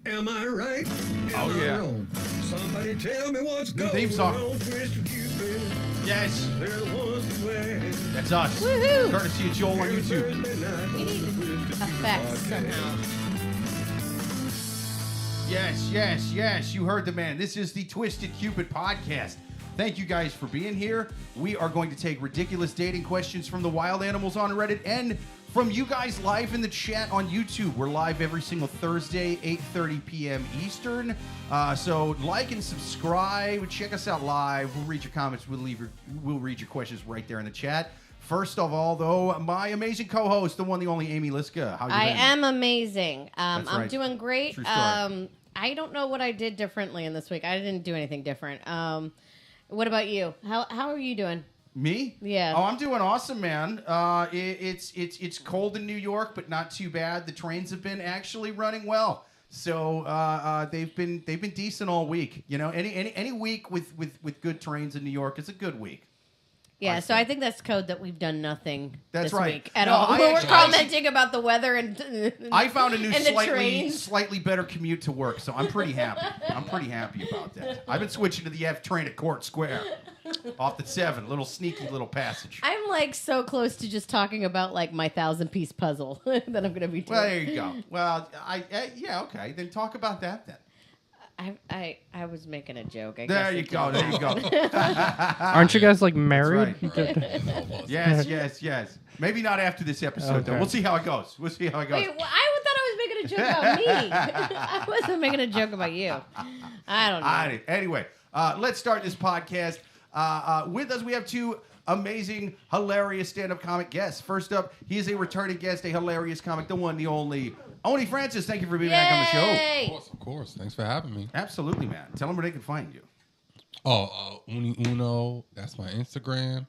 Am I right? Oh, yeah. Wrong? Somebody tell me what's going theme song. on, Mr. Cupid. Yes. There was a way. That's us. Woohoo. Courtesy of Joel on YouTube. We need effects somehow. Yes. You heard the man. This is the Twisted Cupid podcast. Thank you guys for being here. We are going to take ridiculous dating questions from the wild animals on Reddit and from you guys live in the chat on YouTube. We're live every single Thursday, 8:30 p.m. Eastern. So like and subscribe. Check us out live. We'll read your comments. We'll read your questions right there in the chat. First of all, though, my amazing co-host, the one, the only Amy Liszka. How you I been? am amazing. I'm right. doing great. True story. I don't know what I did differently in this week. I didn't do anything different. What about you? How are you doing? Me? Yeah. Oh, I'm doing awesome, man. It's cold in New York, but not too bad. The trains have been actually running well, so they've been decent all week. You know, any week with good trains in New York is a good week. Yeah, so I think that's code that we've done nothing That's this right. week at No, all. I We're actually- commenting about the weather and I found a new and the trains. slightly better commute to work, so I'm pretty happy. I'm pretty happy about that. I've been switching to the F train at Court Square off the 7, little sneaky little passage. I'm like so close to just talking about like my 1,000-piece puzzle that I'm going to be doing. Well, there you go. Well, yeah, okay. Then talk about that then. I was making a joke. I There guess you go. There you go. Aren't you guys like married? Right. Yes. Maybe not after this episode, though. Okay. We'll see how it goes. Wait, well, I thought I was making a joke about me. I wasn't making a joke about you. I don't know. Anyway, let's start this podcast. With us, we have two amazing, hilarious stand-up comic guests. First up, he is a returning guest, a hilarious comic, the one, the only, Oni Francis. Thank you for being back on the show. Yay! Of course. Thanks for having me. Absolutely, man. Tell them where they can find you. Uni Uno. That's my Instagram.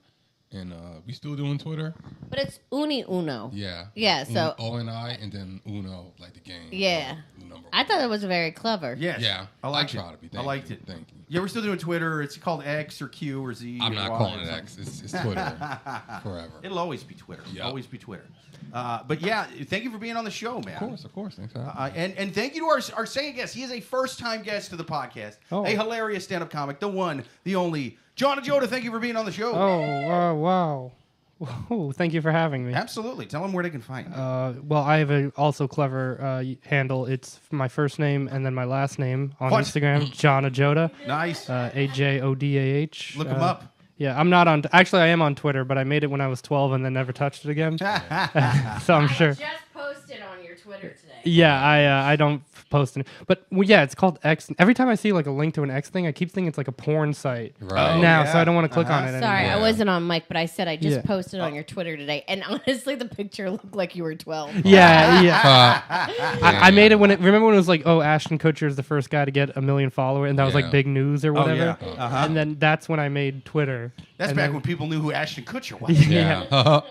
And we still doing Twitter. But it's Uni Uno. Yeah. Yeah, so... O-N-I and then Uno, like the game. Yeah. The number I thought it was very clever. Yes. Yeah. I liked it. try to be. I liked it. Thank you. Yeah, we're still doing Twitter. It's called X or Q or Z. I'm or not Y calling or it something. X. It's Twitter. Forever. It'll always be Twitter. Yep. Always be Twitter. But yeah, thank you for being on the show, man. Of course. Thanks for having me. And thank you to our second guest. He is a first-time guest to the podcast. Oh. A hilarious stand-up comic, the one, the only, John Ajodah. Thank you for being on the show. Oh, wow. Whoa, thank you for having me. Absolutely. Tell them where they can find you. Well, I have a also clever handle. It's my first name and then my last name on What? Instagram, John Ajodah. Nice. Ajodah. Look him up. Yeah, I'm not on. Actually, I am on Twitter, but I made it when I was 12 and then never touched it again. So I'm sure. just posted on your Twitter today. Yeah, I don't post it. But well, yeah, it's called X. Every time I see like a link to an X thing, I keep thinking it's like a porn site Right. now, yeah. so I don't want to click on it Sorry, anymore. I wasn't on mic, but I said I just Yeah. posted on your Twitter today, and honestly, the picture looked like you were 12. Yeah. I made it remember when it was like, oh, Ashton Kutcher is the first guy to get 1 million followers, and that was Yeah. like big news or whatever. yeah. Uh-huh. And then that's when I made Twitter. That's And back then- when people knew who Ashton Kutcher was. Yeah.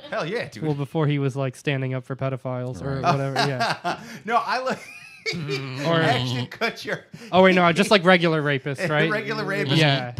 Hell yeah, dude. Well, before he was like standing up for pedophiles or whatever. Yeah. No, I like Or Ashton Kutcher. oh wait, no, just like regular rapists, right? Regular rapist. Yeah.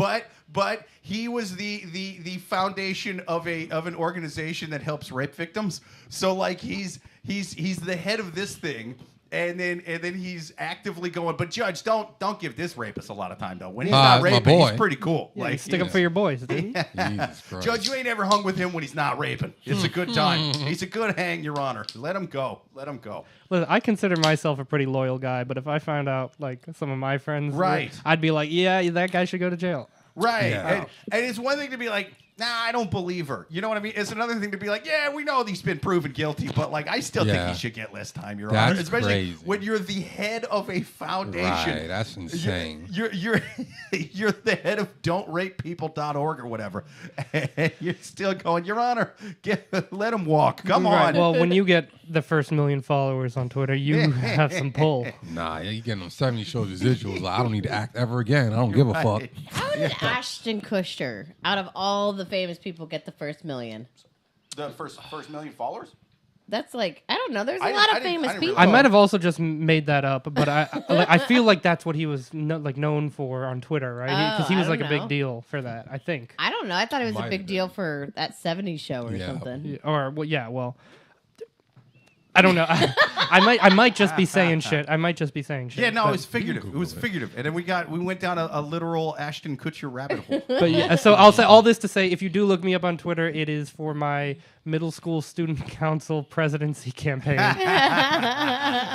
But he was the foundation of an organization that helps rape victims. So like he's the head of this thing. And then he's actively going, but Judge, don't give this rapist a lot of time though. When he's not It's my raping, he's boy. pretty cool. Yeah, Like stick up for your boys, dude. Jesus Christ. Judge, you ain't ever hung with him when he's not raping. It's a good time. He's a good hang, Your Honor. Let him go. Let him go. Listen, I consider myself a pretty loyal guy, but if I found out like some of my friends, Right. I'd be like, yeah, that guy should go to jail. Right. Yeah. And it's one thing to be like, nah, I don't believe her. You know what I mean? It's another thing to be like, yeah, we know he's been proven guilty, but like, I still think he should get less time, Your Honor. That's Especially crazy. when you're the head of a foundation. Right. That's insane. You're you're the head of don'trapepeople.org or whatever. And you're still going, Your Honor, let him walk. Come Right. on. Well, when you get the first 1 million followers on Twitter, you have some pull. Nah, you getting them 70 shows residuals. Like, I don't need to act ever again. I don't give a fuck. How did Ashton Kutcher, out of all the famous people, get the first million? The first 1 million followers? That's like, I don't know. There's a I lot didn't- of famous I didn't people. I might have also just made that up, but I feel like that's what he was known for on Twitter, right? Because he Oh, was I like a don't big know. deal for that, I think. I don't know. I thought it was a Might big have deal been. for that 70s show or Yeah. something. Or well, yeah, well, I don't know. I might just be saying shit. I might just be saying shit. Yeah, no, but, it was figurative. It was figurative, and then we went down a literal Ashton Kutcher rabbit hole. But yeah, so I'll say all this to say, if you do look me up on Twitter, it is for my middle school student council presidency campaign.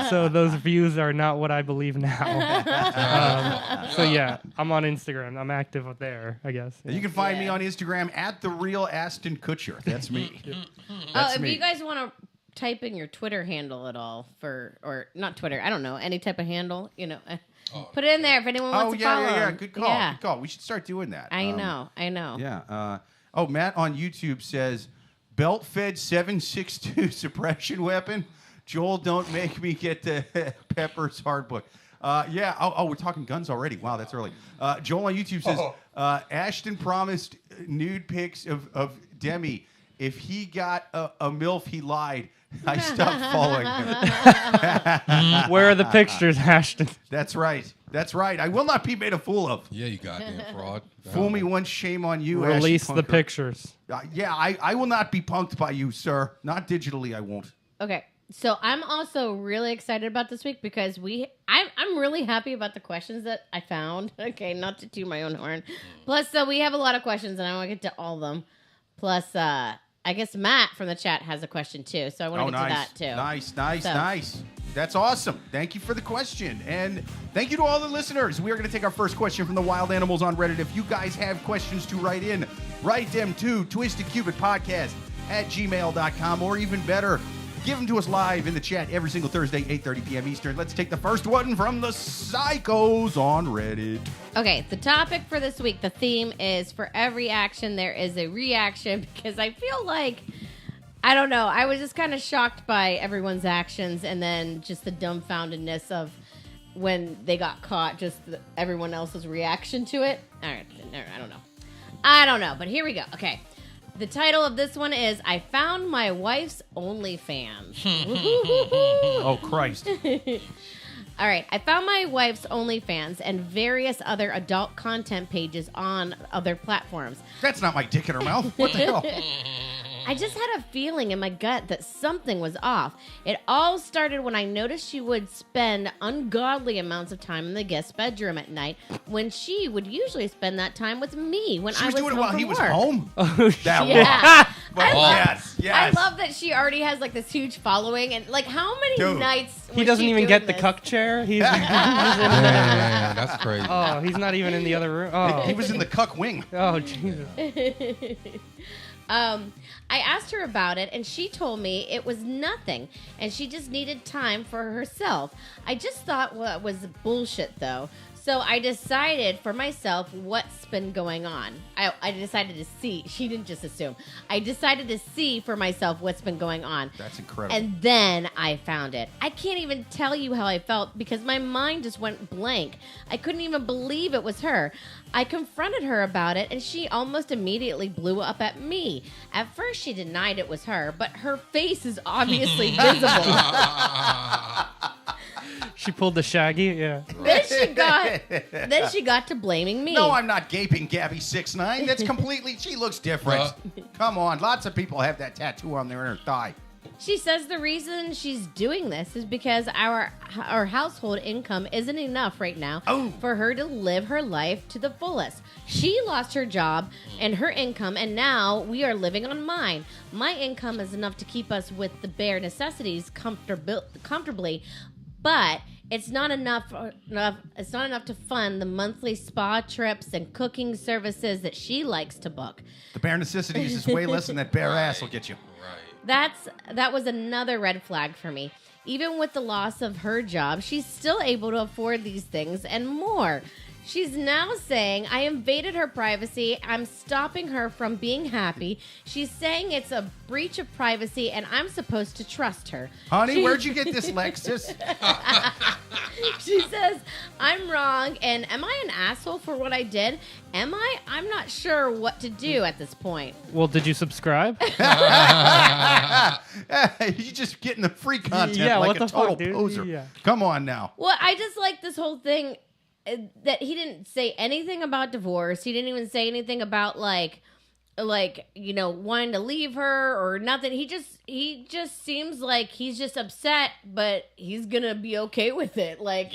So those views are not what I believe now. So yeah, I'm on Instagram. I'm active there, I guess. You can find me on Instagram at the real Ashton Kutcher. That's me. That's if me. you guys want to type in your Twitter handle at all or not Twitter, I don't know, any type of handle, put it in there if anyone wants to follow. Yeah. Good call. Yeah. Good call. We should start doing that. I know. Yeah. Matt on YouTube says, belt-fed 7.62 suppression weapon. Joel, don't make me get the Pepper's hard book. We're talking guns already. Wow, that's early. Joel on YouTube says, Ashton promised nude pics of Demi. If he got a MILF, he lied. I stopped following him. Where are the pictures, Ashton? That's right. I will not be made a fool of. Yeah, you goddamn fraud. Fool me once, shame on you. Release Ashton the Punker. pictures. I will not be punked by you, sir. Not digitally, I won't. Okay. So I'm also really excited about this week because I'm really happy about the questions that I found. Okay, not to toot my own horn. Plus, we have a lot of questions and I want to get to all of them. Plus, I guess Matt from the chat has a question too, so I want to get to that too. Nice. That's awesome. Thank you for the question. And thank you to all the listeners. We are going to take our first question from the wild animals on Reddit. If you guys have questions to write in, write them to twistedcupidpodcast@gmail.com, or even better, give them to us live in the chat every single Thursday, 8:30 p.m. Eastern. Let's take the first one from the psychos on Reddit. Okay, the topic for this week, the theme is for every action there is a reaction, because I feel like, I don't know, I was just kind of shocked by everyone's actions and then just the dumbfoundedness of when they got caught, just everyone else's reaction to it. All right, I don't know, but here we go. Okay. The title of this one is, I found my wife's OnlyFans. Oh, Christ. All right. I found my wife's OnlyFans and various other adult content pages on other platforms. That's not my dick in her mouth. What the hell? I just had a feeling in my gut that something was off. It all started when I noticed she would spend ungodly amounts of time in the guest bedroom at night when she would usually spend that time with me when I was doing it home while from he was work. home? That Yeah. Yes. I love that she already has like this huge following, and like how many Dude. nights He was doesn't she even doing get the this? cuck chair. He's in Yeah, that's crazy. Oh, he's not even in the other room. Oh, He was in the cuck wing. oh, Jesus. I asked her about it, and she told me it was nothing, and she just needed time for herself. I just thought it was bullshit, though. So I decided for myself what's been going on. I decided to see. She didn't just assume. I decided to see for myself what's been going on. That's incredible. And then I found it. I can't even tell you how I felt because my mind just went blank. I couldn't even believe it was her. I confronted her about it, and she almost immediately blew up at me. At first, she denied it was her, but her face is obviously visible. She pulled the Shaggy. Yeah. Then she got to blaming me. No, I'm not gaping Gabby 6'9". That's completely. She looks different. Come on, lots of people have that tattoo on their inner thigh. She says the reason she's doing this is because our household income isn't enough right now for her to live her life to the fullest. She lost her job and her income, and now we are living on mine. My income is enough to keep us with the bare necessities comfortably, but it's not enough. It's not enough to fund the monthly spa trips and cooking services that she likes to book. The bare necessities is way less than that bare ass will get you. That was another red flag for me. Even with the loss of her job, she's still able to afford these things and more. She's now saying I invaded her privacy. I'm stopping her from being happy. She's saying it's a breach of privacy and I'm supposed to trust her. Honey, where'd you get this Lexus? She says I'm wrong, and am I an asshole for what I did? Am I? I'm not sure what to do at this point. Well, did you subscribe? You're just getting the free content Yeah, like what a the total fuck, dude? poser. Yeah. Come on now. Well, I just like this whole thing that he didn't say anything about divorce. He didn't even say anything about like like, wanting to leave her or nothing. He just seems like he's just upset, but he's gonna be okay with it. Like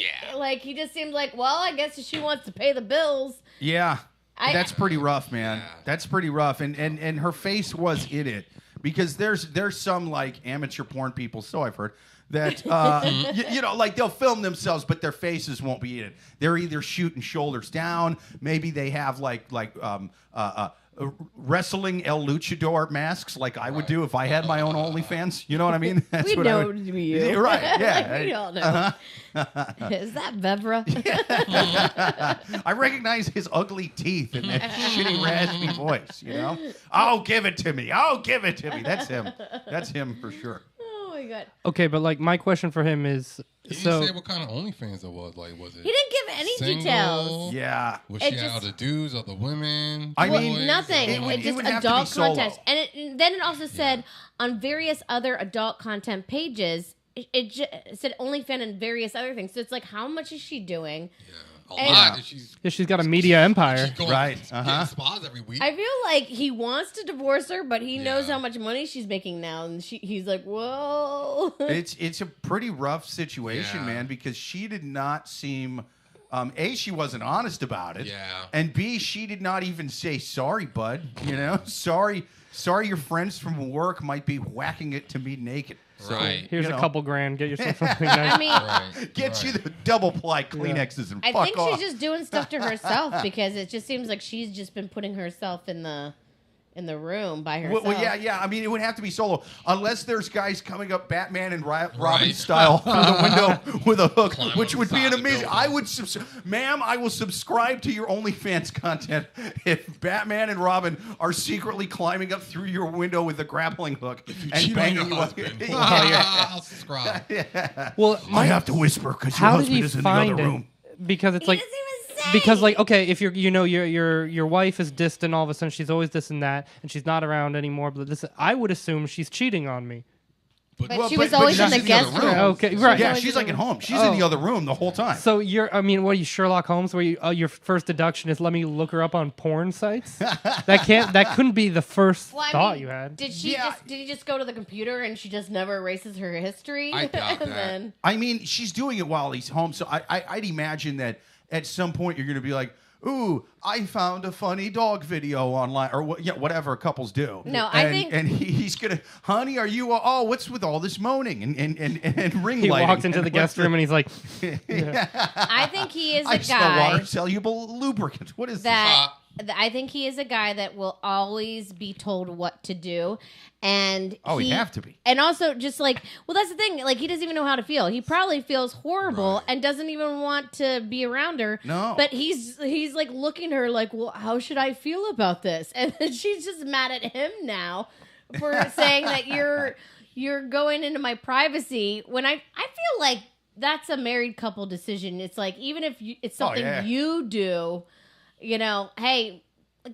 he just seems like, well, I guess if she wants to pay the bills. Yeah. That's pretty rough, man. Yeah. That's pretty rough. And her face was in it. Because there's some like amateur porn people, so I've heard, that like they'll film themselves, but their faces won't be in it. They're either shooting shoulders down, maybe they have like wrestling El Luchador masks, like I would do if I had my own OnlyFans. You know what I mean? That's We what know I would, you. right? Yeah, We all know. Is that Vevera? I recognize his ugly teeth and that shitty raspy voice. Oh, give it to me. Oh, give it to me. That's him. That's him for sure. Oh my God. Okay, but like my question for him is, He so didn't say what kind of OnlyFans it was. Like, was it? He didn't give any single? details. Yeah. Was It she just- out of dudes, other women? I mean, boys? Nothing. It would- It's just would have to adult be solo. content. And then it also said on various other adult content pages, it said OnlyFans and various other things. So it's like, how much is she doing? A And- lot. And she's got a media empire. she's going Right, getting spas every week. I feel like he wants to divorce her, but he knows how much money she's making now, and he's like, whoa. It's a pretty rough situation, Yeah. man, because she did not seem. A, she wasn't honest about it. Yeah. And B, she did not even say sorry, bud. Sorry, your friends from work might be whacking it to me naked. So, Right. Here's you a know, couple grand. Get yourself something nice. I mean, Right. Get you the double ply Kleenexes and I fuck think off. she's just doing stuff to herself because it just seems like she's just been putting herself in the room by herself. Well, yeah. I mean, it would have to be solo, unless there's guys coming up Batman and Robin Right. style through the window with a hook, Climb which on would the be side an of the amazing. building. I would, ma'am, I will subscribe to your OnlyFans content if Batman and Robin are secretly climbing up through your window with a grappling hook and Cheat on your banging you. husband. Yeah. I'll subscribe. Well, I have to whisper because your how did husband he is in the find other it? room. Because it's He like, doesn't even say. because like, okay, if your wife is distant, all of a sudden she's always this and that, and she's not around anymore. But this, I would assume she's cheating on me. But she was always in the she's guest other room. Okay, right. Yeah, always she's in like the at room. home. She's in the other room the whole time. So what are you, Sherlock Holmes? Where your first deduction is let me look her up on porn sites? that couldn't be the first Well, I thought mean, you had. Did he just go to the computer and she just never erases her history? I doubt And that. then- I mean, she's doing it while he's home, so I'd imagine that at some point you're going to be like, ooh, I found a funny dog video online, or whatever couples do. No, I and, think- and he's going to, honey, are you, what's with all this moaning and ring He lighting? walks into the guest room and he's like, I think he is I a smell guy water soluble lubricant. What is that I think he is a guy that will always be told what to do, and he'd have to be. And also, just like, well, that's the thing. Like, he doesn't even know how to feel. He probably feels horrible Right. and doesn't even want to be around her. No. but he's like looking at her like, well, how should I feel about this? And then she's just mad at him now for saying that you're going into my privacy when I feel like that's a married couple decision. It's like, even if it's something you do, hey,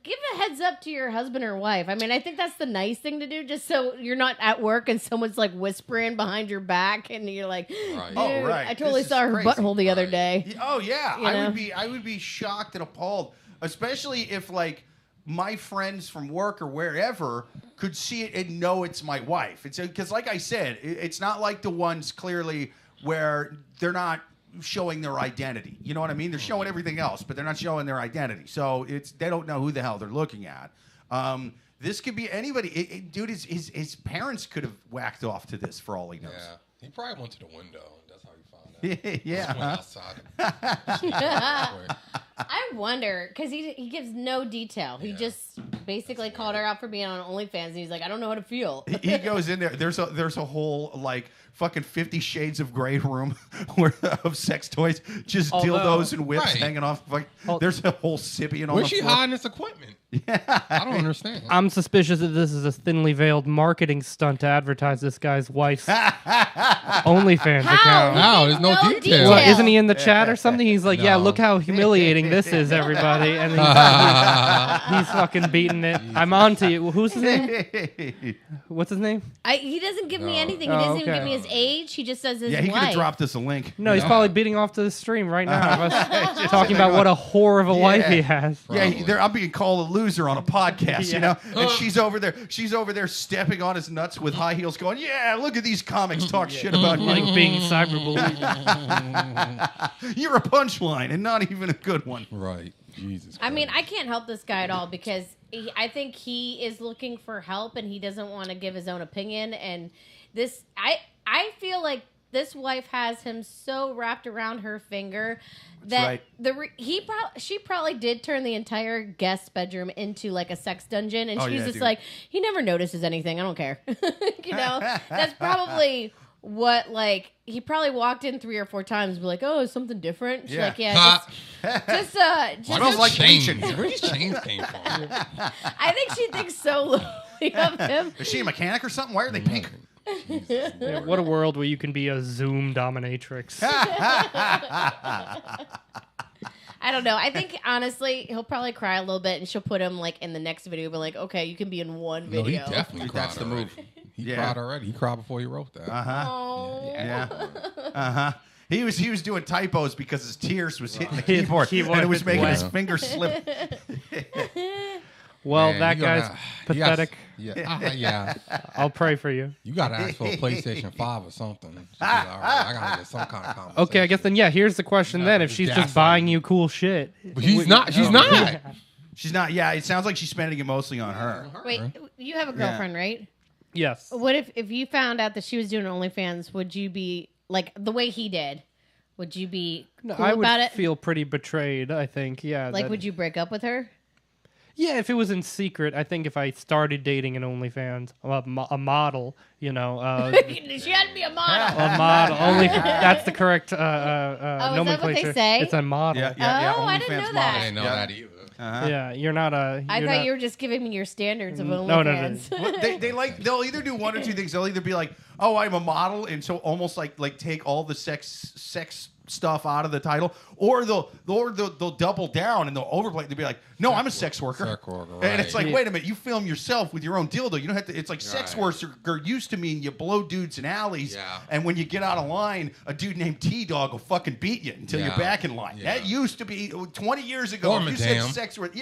give a heads up to your husband or wife. I mean, I think that's the nice thing to do, just so you're not at work and someone's like whispering behind your back and you're like, Right. dude, Oh, right. I totally This saw is her crazy. butthole the other Right. day. Oh yeah, You know? I would be shocked and appalled, especially if like my friends from work or wherever could see it and know it's my wife. It's because, like I said, it's not like the ones clearly where they're not showing their identity. You know what I mean? They're showing everything else, but they're not showing their identity. So they don't know who the hell they're looking at. This could be anybody. Dude, his parents could have whacked off to this for all he knows. Yeah. He probably went to the window. That's how he found out. Yeah. Went outside. I wonder, because he gives no detail. He Yeah. just basically called her out for being on OnlyFans, and he's like, I don't know how to feel. He goes in there. There's a whole like fucking 50 Shades of Grey room of sex toys, just Although- dildos and whips Right. hanging off. There's a whole Sibian on Where's the she floor. hiding this equipment? I don't understand. I'm suspicious that this is a thinly veiled marketing stunt to advertise this guy's wife's OnlyFans How? account. Wow, there's no detail. Well, isn't he in the chat or something? He's like, yeah, No. look how humiliating this is, everybody. And he's fucking beating it. I'm on to you. Who's his name? What's his name? He doesn't give me No. anything. He Oh, doesn't even okay. give me his age. He just says his Yeah, he could have wife. dropped us a link. No, he's probably beating off to the stream right now. of us talking about what a whore of a wife he has. Yeah, I'm being Call of loser on a podcast, you know? And she's over there stepping on his nuts with high heels going, yeah, look at these comics talk shit about Like you. being cyberbullied. You're a punchline and not even a good one. Right. Jesus. I mean, I Christ. can't help this guy at all because I think he is looking for help and he doesn't want to give his own opinion. And this, I feel like this wife has him so wrapped around her finger that she probably did turn the entire guest bedroom into like a sex dungeon, and she's just like, he never notices anything. I don't care. You know, that's probably what, like, he probably walked in 3 or 4 times and be like, oh, is something different? She's like, yeah, just Smells like chains. ancient. Where these chains came from? I think she thinks so lowly of him. Is she a mechanic or something? Why are they pink? Yeah, what a world where you can be a Zoom dominatrix. I don't know. I think, honestly, he'll probably cry a little bit, and she'll put him, like, in the next video, be like, okay, you can be in one No, he video. definitely cried. That's the move. He cried already. He cried before he wrote that. Oh. Yeah. He was doing typos because his tears was hitting the keyboard, and it was making his fingers slip. Well, Man, that you guy's gotta- pathetic. Yeah. I'll pray for you. You got to ask for a PlayStation 5 or something. She's like, all right, I got to get some kind of conversation. Okay, I guess then, here's the question then. If she's just buying you cool shit. But she's not. She's not. She's not. Yeah, it sounds like she's spending it mostly on her. Wait, you have a girlfriend, right? Yes. What if you found out that she was doing OnlyFans, would you be, like, the way he did, would you be cool I would about it? feel pretty betrayed, I think. Yeah. Like, would you break up with her? Yeah, if it was in secret, I think if I started dating an OnlyFans, a model, you know. She had to be a model. A model. Only that's the correct is that nomenclature. what they say? It's a model. Oh, I didn't know that. I didn't know that either. Yeah, you're not a. I thought you were just giving me your standards of No. OnlyFans. Well, they'll either do one or two things. They'll either be like, oh, I'm a model, and so almost like take all the sex stuff out of the title, or they'll double down and they'll overplay. They'll be like, no, I'm a sex worker. And it's like, wait a minute, you film yourself with your own dildo. You don't have to. It's like sex worker used to mean you blow dudes in alleys, and when you get out of line, a dude named T-Dog will fucking beat you until you're back in line. That used to be 20 years ago. Or If you said sex worker,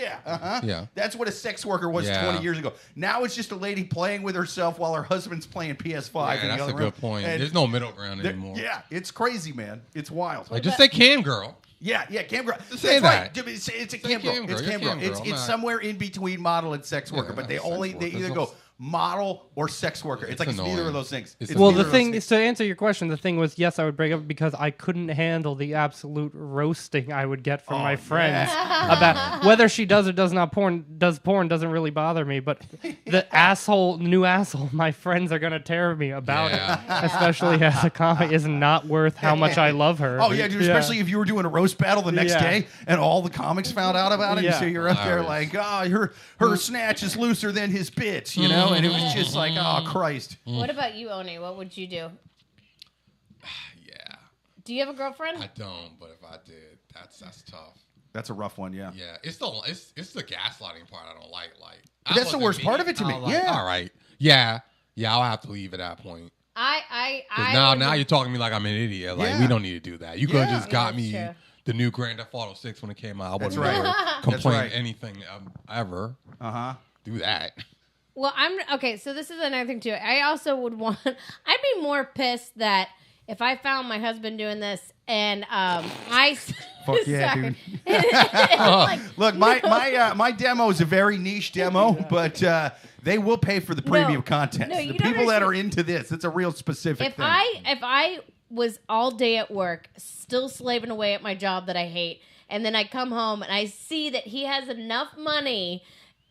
that's what a sex worker was 20 years ago. Now it's just a lady playing with herself while her husband's playing PS5 in the that's other a room. good point. And There's no middle ground anymore. yeah, it's crazy, man. It's wild. Like, just say cam girl. Yeah, cam girl. Say That's that. right. It's a Say cam girl. cam girl. It's You're cam girl. cam girl. It's I'm not- somewhere in between model and sex worker, but they sex either worker. go model or sex worker. It's like it's neither annoying. of those things. It's It's Well, neither the of those thing things. to answer your question, the thing was yes, I would break up because I couldn't handle the absolute roasting I would get from my friends about whether she does or does not porn doesn't really bother me, but the new asshole my friends are gonna tear me about it, especially as a comic, is not worth how much I love her. Oh yeah, dude. Especially if you were doing a roast battle the next day and all the comics found out about it, and so you're up there like, her snatch is looser than his bits, you know, and it was just like, oh Christ. What about you, Oni? What would you do? Yeah. Do you have a girlfriend? I don't, but if I did, that's tough. That's a rough one, yeah. Yeah, it's the gaslighting part I don't like. But that's the worst part of it to me. Yeah. All right. Yeah, I'll have to leave at that point. I Now you're talking to me like I'm an idiot. Like we don't need to do that. You could have just got me true. the new Grand Theft Auto 6 when it came out. I That's wouldn't right. ever complain right. anything ever. Do that. Well, okay, so this is another thing too. I also would want. I'd be more pissed that if I found my husband doing this and I. Fuck yeah, sorry. dude. Like, Look, my demo is a very niche demo, but they will pay for the premium content. No, the you people don't that are into this, it's a real specific if thing. if I was all day at work, still slaving away at my job that I hate, and then I come home and I see that he has enough money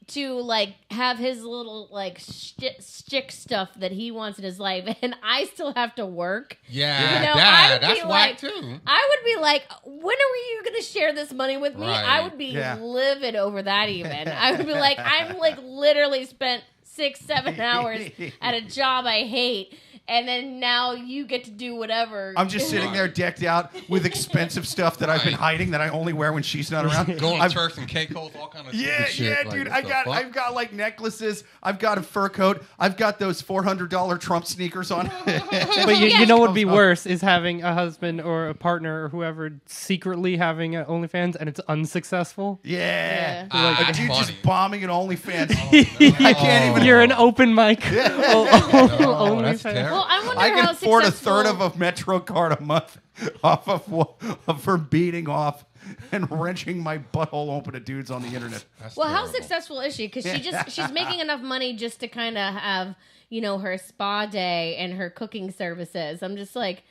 to like have his little like stick stuff that he wants in his life, and I still have to work. Yeah, You know, that's whack too. I would be like, when are you going to share this money with me? Right. I would be Yeah. livid over that even. I would be like, I'm like literally spent 6-7 hours at a job I hate, and then now you get to do whatever. I'm just sitting there decked out with expensive stuff that I've been hiding that I only wear when she's not around. Going to Turks and Caicos, all kind of Yeah, shit. yeah, Like, dude. what the fuck? I've got like necklaces. I've got a fur coat. I've got those $400 Trump sneakers on. But you know what would be worse is having a husband or a partner or whoever secretly having an OnlyFans and it's unsuccessful. Yeah. That's Dude, funny. just bombing an OnlyFans. Oh, I can't even. You're an open mic. no, that's OnlyFans. terrible. Well, I wonder I how can afford successful. a third of a Metro card a month off of her beating off and wrenching my butthole open to dudes on the internet. That's Well, how terrible. successful is she? Because she's making enough money just to kind of have, you know, her spa day and her cooking services. I'm just like,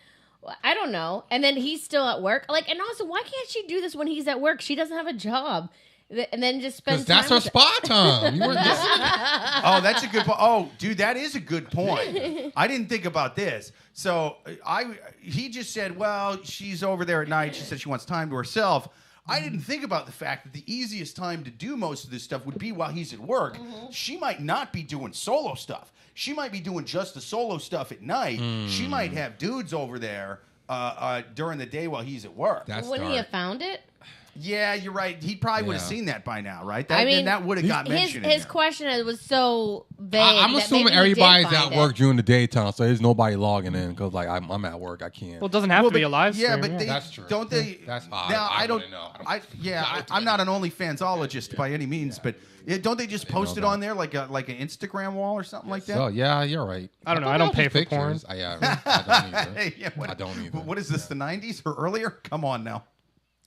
I don't know. And then he's still at work. Like, and also, why can't she do this when he's at work? She doesn't have a job. And then just spend Because that's time her with spa time. You weren't listening. Oh, that's a good point. Oh, dude, that is a good point. I didn't think about this. So he just said, well, she's over there at night. She said she wants time to herself. I didn't think about the fact that the easiest time to do most of this stuff would be while he's at work. She might not be doing solo stuff. She might be doing just the solo stuff at night. She might have dudes over there during the day while he's at work. That's Wouldn't he have found it? Yeah, you're right. He probably would have Yeah. seen that by now, right? I mean, that would have got mentioned. His question was so vague. I'm that assuming maybe he did everybody's find at it. work during the daytime, so there's nobody logging in because like I'm at work, I can't. Well, it doesn't have to be a live Yeah, stream. but they, That's true. don't they? That's fine. Now, I I don't. wouldn't know. I'm not an OnlyFansologist by any means, but don't they just post it know on there like an Instagram wall or something like that? So yeah, you're right. I don't know. I don't pay for porn. I don't either. Hey, yeah, I don't either. What is this? The '90s or earlier? Come on now.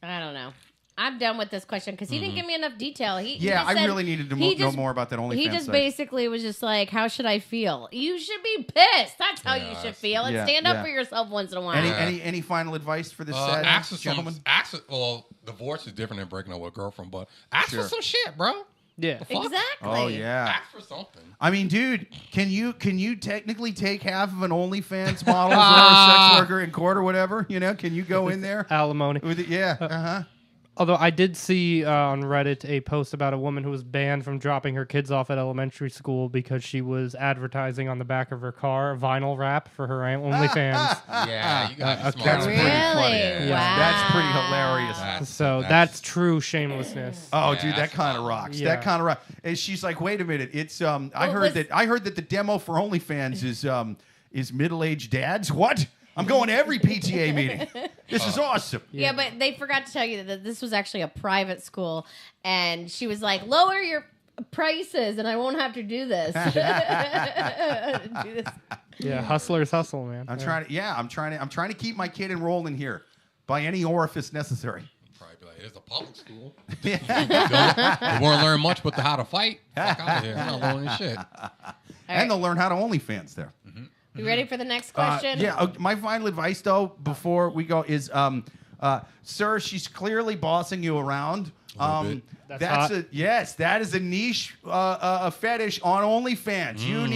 I don't know. I'm done with this question because he didn't give me enough detail. He Yeah, just I said- really needed to he know just- more about that OnlyFans. He just site. basically was just like, "How should I feel? You should be pissed. That's how you should feel, and yeah, stand up yeah. for yourself once in a while." Any final advice for this sad Ask for gentleman? well, divorce is different than breaking up with a girlfriend, but ask Sure. for some shit, bro. Yeah. fuck? Exactly. Oh yeah. Ask for something. I mean, dude, can you technically take half of an OnlyFans model for a sex worker in court or whatever? You know, can you go in there? Alimony. With it? Yeah. Uh-huh. Although I did see on Reddit a post about a woman who was banned from dropping her kids off at elementary school because she was advertising on the back of her car vinyl wrap for her OnlyFans. Yeah, you got okay. That's Really? pretty funny. Wow. That's pretty hilarious. So that's true shamelessness. Oh, Yeah, dude, that that's kind of fun. rocks. Yeah. That kind of rocks. And she's like, "Wait a minute, it's I What heard was- that the demo for OnlyFans is middle-aged dads. What? I'm going to every PTA meeting. This is awesome. Yeah, but they forgot to tell you that this was actually a private school, and she was like, "Lower your prices, and I won't have to do this." Do this. Yeah, hustlers hustle, man. I'm trying to keep my kid enrolled in here by any orifice necessary. Probably be like, it's a public school. They won't learn much but how to fight. Fuck out of here. I'm not learning shit. And they'll learn how to OnlyFans there. You ready for the next question? My final advice, though, before we go is, sir, she's clearly bossing you around. bit. That's hot. That is a niche a fetish on OnlyFans. You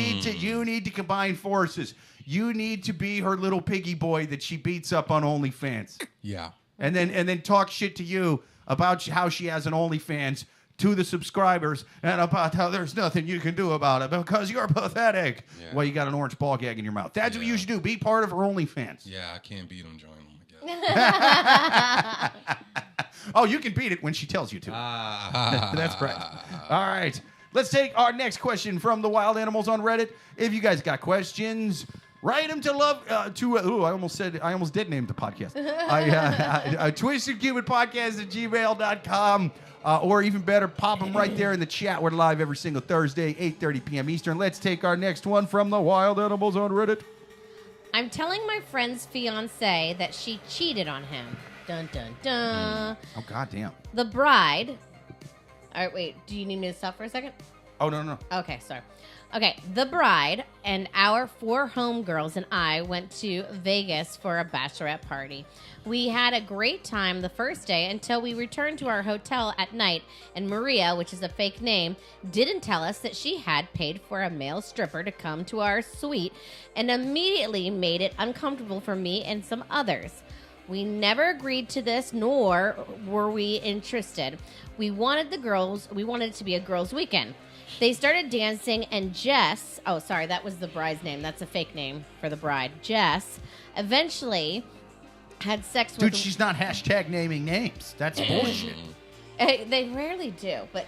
need to combine forces. You need to be her little piggy boy that she beats up on OnlyFans, Yeah. and then talk shit to you about how she has an OnlyFans to the subscribers and about how there's nothing you can do about it because you're pathetic. Yeah. Well, you got an orange ball gag in your mouth. That's what you should do. Be part of her OnlyFans. Yeah, I can't beat them, join them, I guess. Oh, you can beat it when she tells you to. That's correct. All right. Let's take our next question from the wild animals on Reddit. If you guys got questions, write them to I almost did name the podcast. twistedcupidpodcast@gmail.com. Or even better, pop them right there in the chat. We're live every single Thursday, 8:30 p.m. Eastern. Let's take our next one from the wild animals on Reddit. I'm telling my friend's fiance that she cheated on him. Dun dun dun. Oh, goddamn. The bride. All right, wait. Do you need me to stop for a second? Oh, no. Okay, sorry. Okay, the bride and our 4 homegirls and I went to Vegas for a bachelorette party. We had a great time the first day until we returned to our hotel at night, and Maria, which is a fake name, didn't tell us that she had paid for a male stripper to come to our suite and immediately made it uncomfortable for me and some others. We never agreed to this, nor were we interested. We wanted it to be a girls' weekend. They started dancing, and Jess, oh, sorry, that was the bride's name. That's a fake name for the bride. Jess eventually had sex with... Dude, she's not hashtag naming names. That's bullshit. They rarely do, but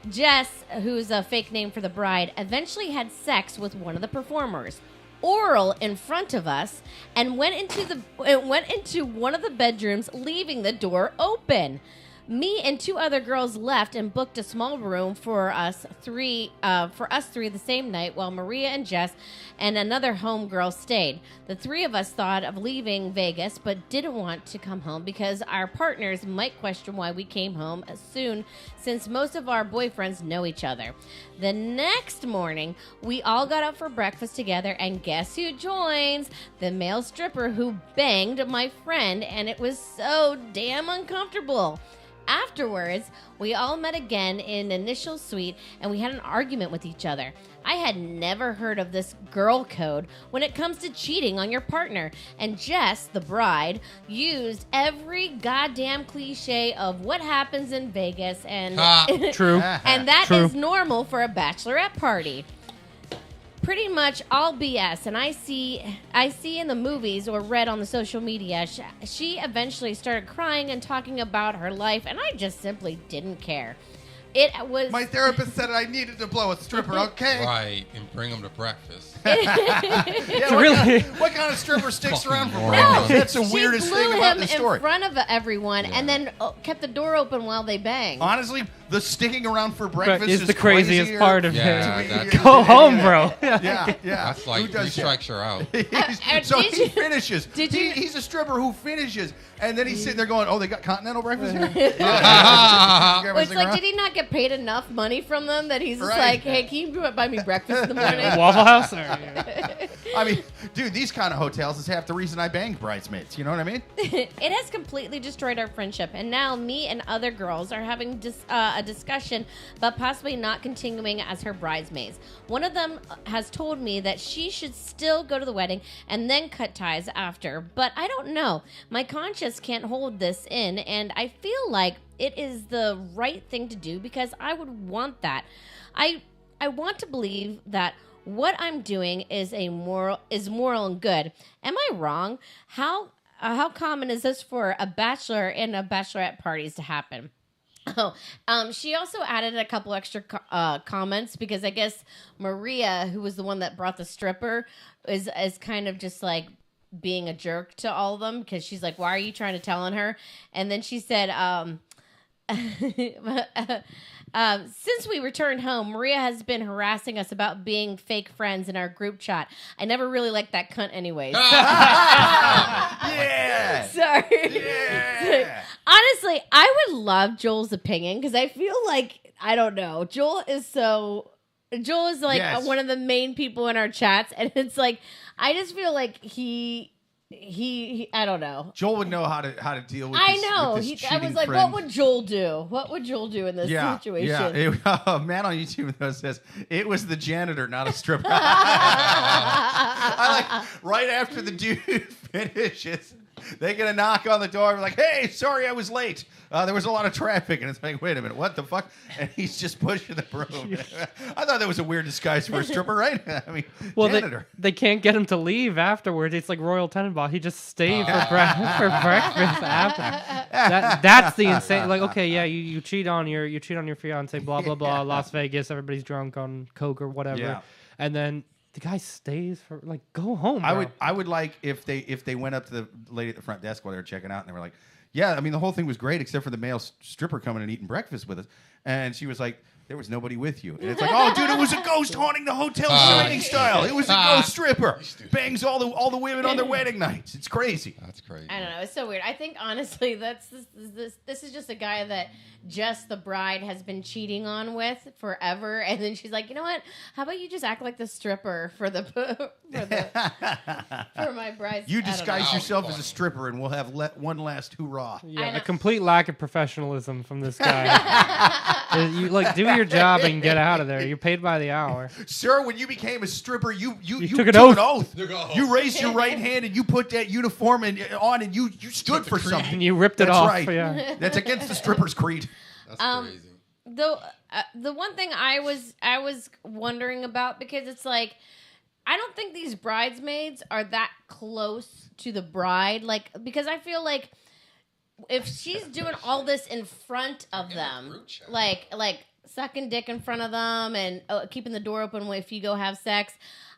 Jess, who's a fake name for the bride, eventually had sex with one of the performers, oral in front of us, and went into one of the bedrooms, leaving the door open. Me and 2 other girls left and booked a small room for us three the same night, while Maria and Jess and another homegirl stayed. The 3 of us thought of leaving Vegas, but didn't want to come home because our partners might question why we came home soon, since most of our boyfriends know each other. The next morning, we all got up for breakfast together, and guess who joins? The male stripper who banged my friend, and it was so damn uncomfortable. Afterwards, we all met again in initial suite, and we had an argument with each other. I had never heard of this girl code when it comes to cheating on your partner, and Jess, the bride, used every goddamn cliche of what happens in Vegas, and True. and that True. is normal for a bachelorette party. Pretty much all BS, and I see in the movies or read on the social media, she eventually started crying and talking about her life, and I just simply didn't care. It was My therapist said I needed to blow a stripper, okay? Right, and bring them to breakfast. Yeah, Really? what kind of stripper sticks around for Fucking breakfast? No, That's the she weirdest blew thing about him the story. in front of everyone, and then kept the door open while they banged. Honestly, the sticking around for breakfast is the craziest crazier. part of Yeah, it. that's- Go home, bro. Yeah, yeah. That's like Who 3 does that? strikes are out. So did he you- finishes. did you- He's a stripper who finishes, and then he's sitting there going, "Oh, they got continental breakfast here." Well, it's like, did he not get paid enough money from them that he's just Right. like, hey, can you buy me breakfast in the morning? Waffle House? Or, I mean, dude, these kind of hotels is half the reason I banged bridesmaids. You know what I mean? It has completely destroyed our friendship, and now me and other girls are having a discussion about possibly not continuing as her bridesmaids. One of them has told me that she should still go to the wedding and then cut ties after, but I don't know. My conscience can't hold this in, and I feel like it is the right thing to do because I would want that. I want to believe that what I'm doing is moral and good. Am I wrong? How common is this for a bachelor and a bachelorette parties to happen? Oh, she also added a couple extra comments because I guess Maria, who was the one that brought the stripper, is kind of just like being a jerk to all of them because she's like, "Why are you trying to tell on her?" And then she said, since we returned home, Maria has been harassing us about being fake friends in our group chat. I never really liked that cunt anyways. Yeah. Sorry. Yeah. Honestly, I would love Joel's opinion because I feel like, I don't know, Joel is like Yes. one of the main people in our chats, and it's like, I just feel like he I don't know. Joel would know how to deal with. I this, know. With this I was cheating like, friend. what would Joel do? What would Joel do in this situation? Yeah. A man on YouTube though says it was the janitor, not a stripper. I like right after the dude finishes, they get a knock on the door. We're like, "Hey, sorry, I was late. There was a lot of traffic." And it's like, "Wait a minute, what the fuck?" And he's just pushing the broom. I thought that was a weird disguise for a stripper, right? I mean, well, janitor. they can't get him to leave afterwards. It's like Royal Tenenbaugh. He just stayed for breakfast after. That's the insane. Like, okay, yeah, you cheat on your fiance, blah blah blah. Las Vegas, everybody's drunk on coke or whatever, Yeah. and then the guy stays for like, go home. Bro. I would like if they went up to the lady at the front desk while they were checking out and they were like, "Yeah, I mean the whole thing was great except for the male stripper coming and eating breakfast with us," and she was like, "There was nobody with you," and it's like, "Oh, dude, it was a ghost haunting the hotel Shining style. It was a ghost stripper, bangs all the women on their wedding nights. It's crazy." That's crazy. I don't know. It's so weird. I think honestly, this is just a guy that Jess, the bride, has been cheating on with forever, and then she's like, "You know what? How about you just act like the stripper for my bride?" You disguise know. yourself as a stripper, and we'll have one last hoorah. I Yeah, know. a complete lack of professionalism from this guy. You like do your job and get out of there. You're paid by the hour. Sir, when you became a stripper, you took an oath. Took an oath. You raised your right hand and you put that uniform on, and you stood for And something. you ripped it That's off. right. Yeah. That's against the stripper's creed. That's crazy. the one thing I was wondering about, because it's like, I don't think these bridesmaids are that close to the bride, like, because I feel like if she's doing all this in front of them, like sucking dick in front of them and keeping the door open if you go have sex,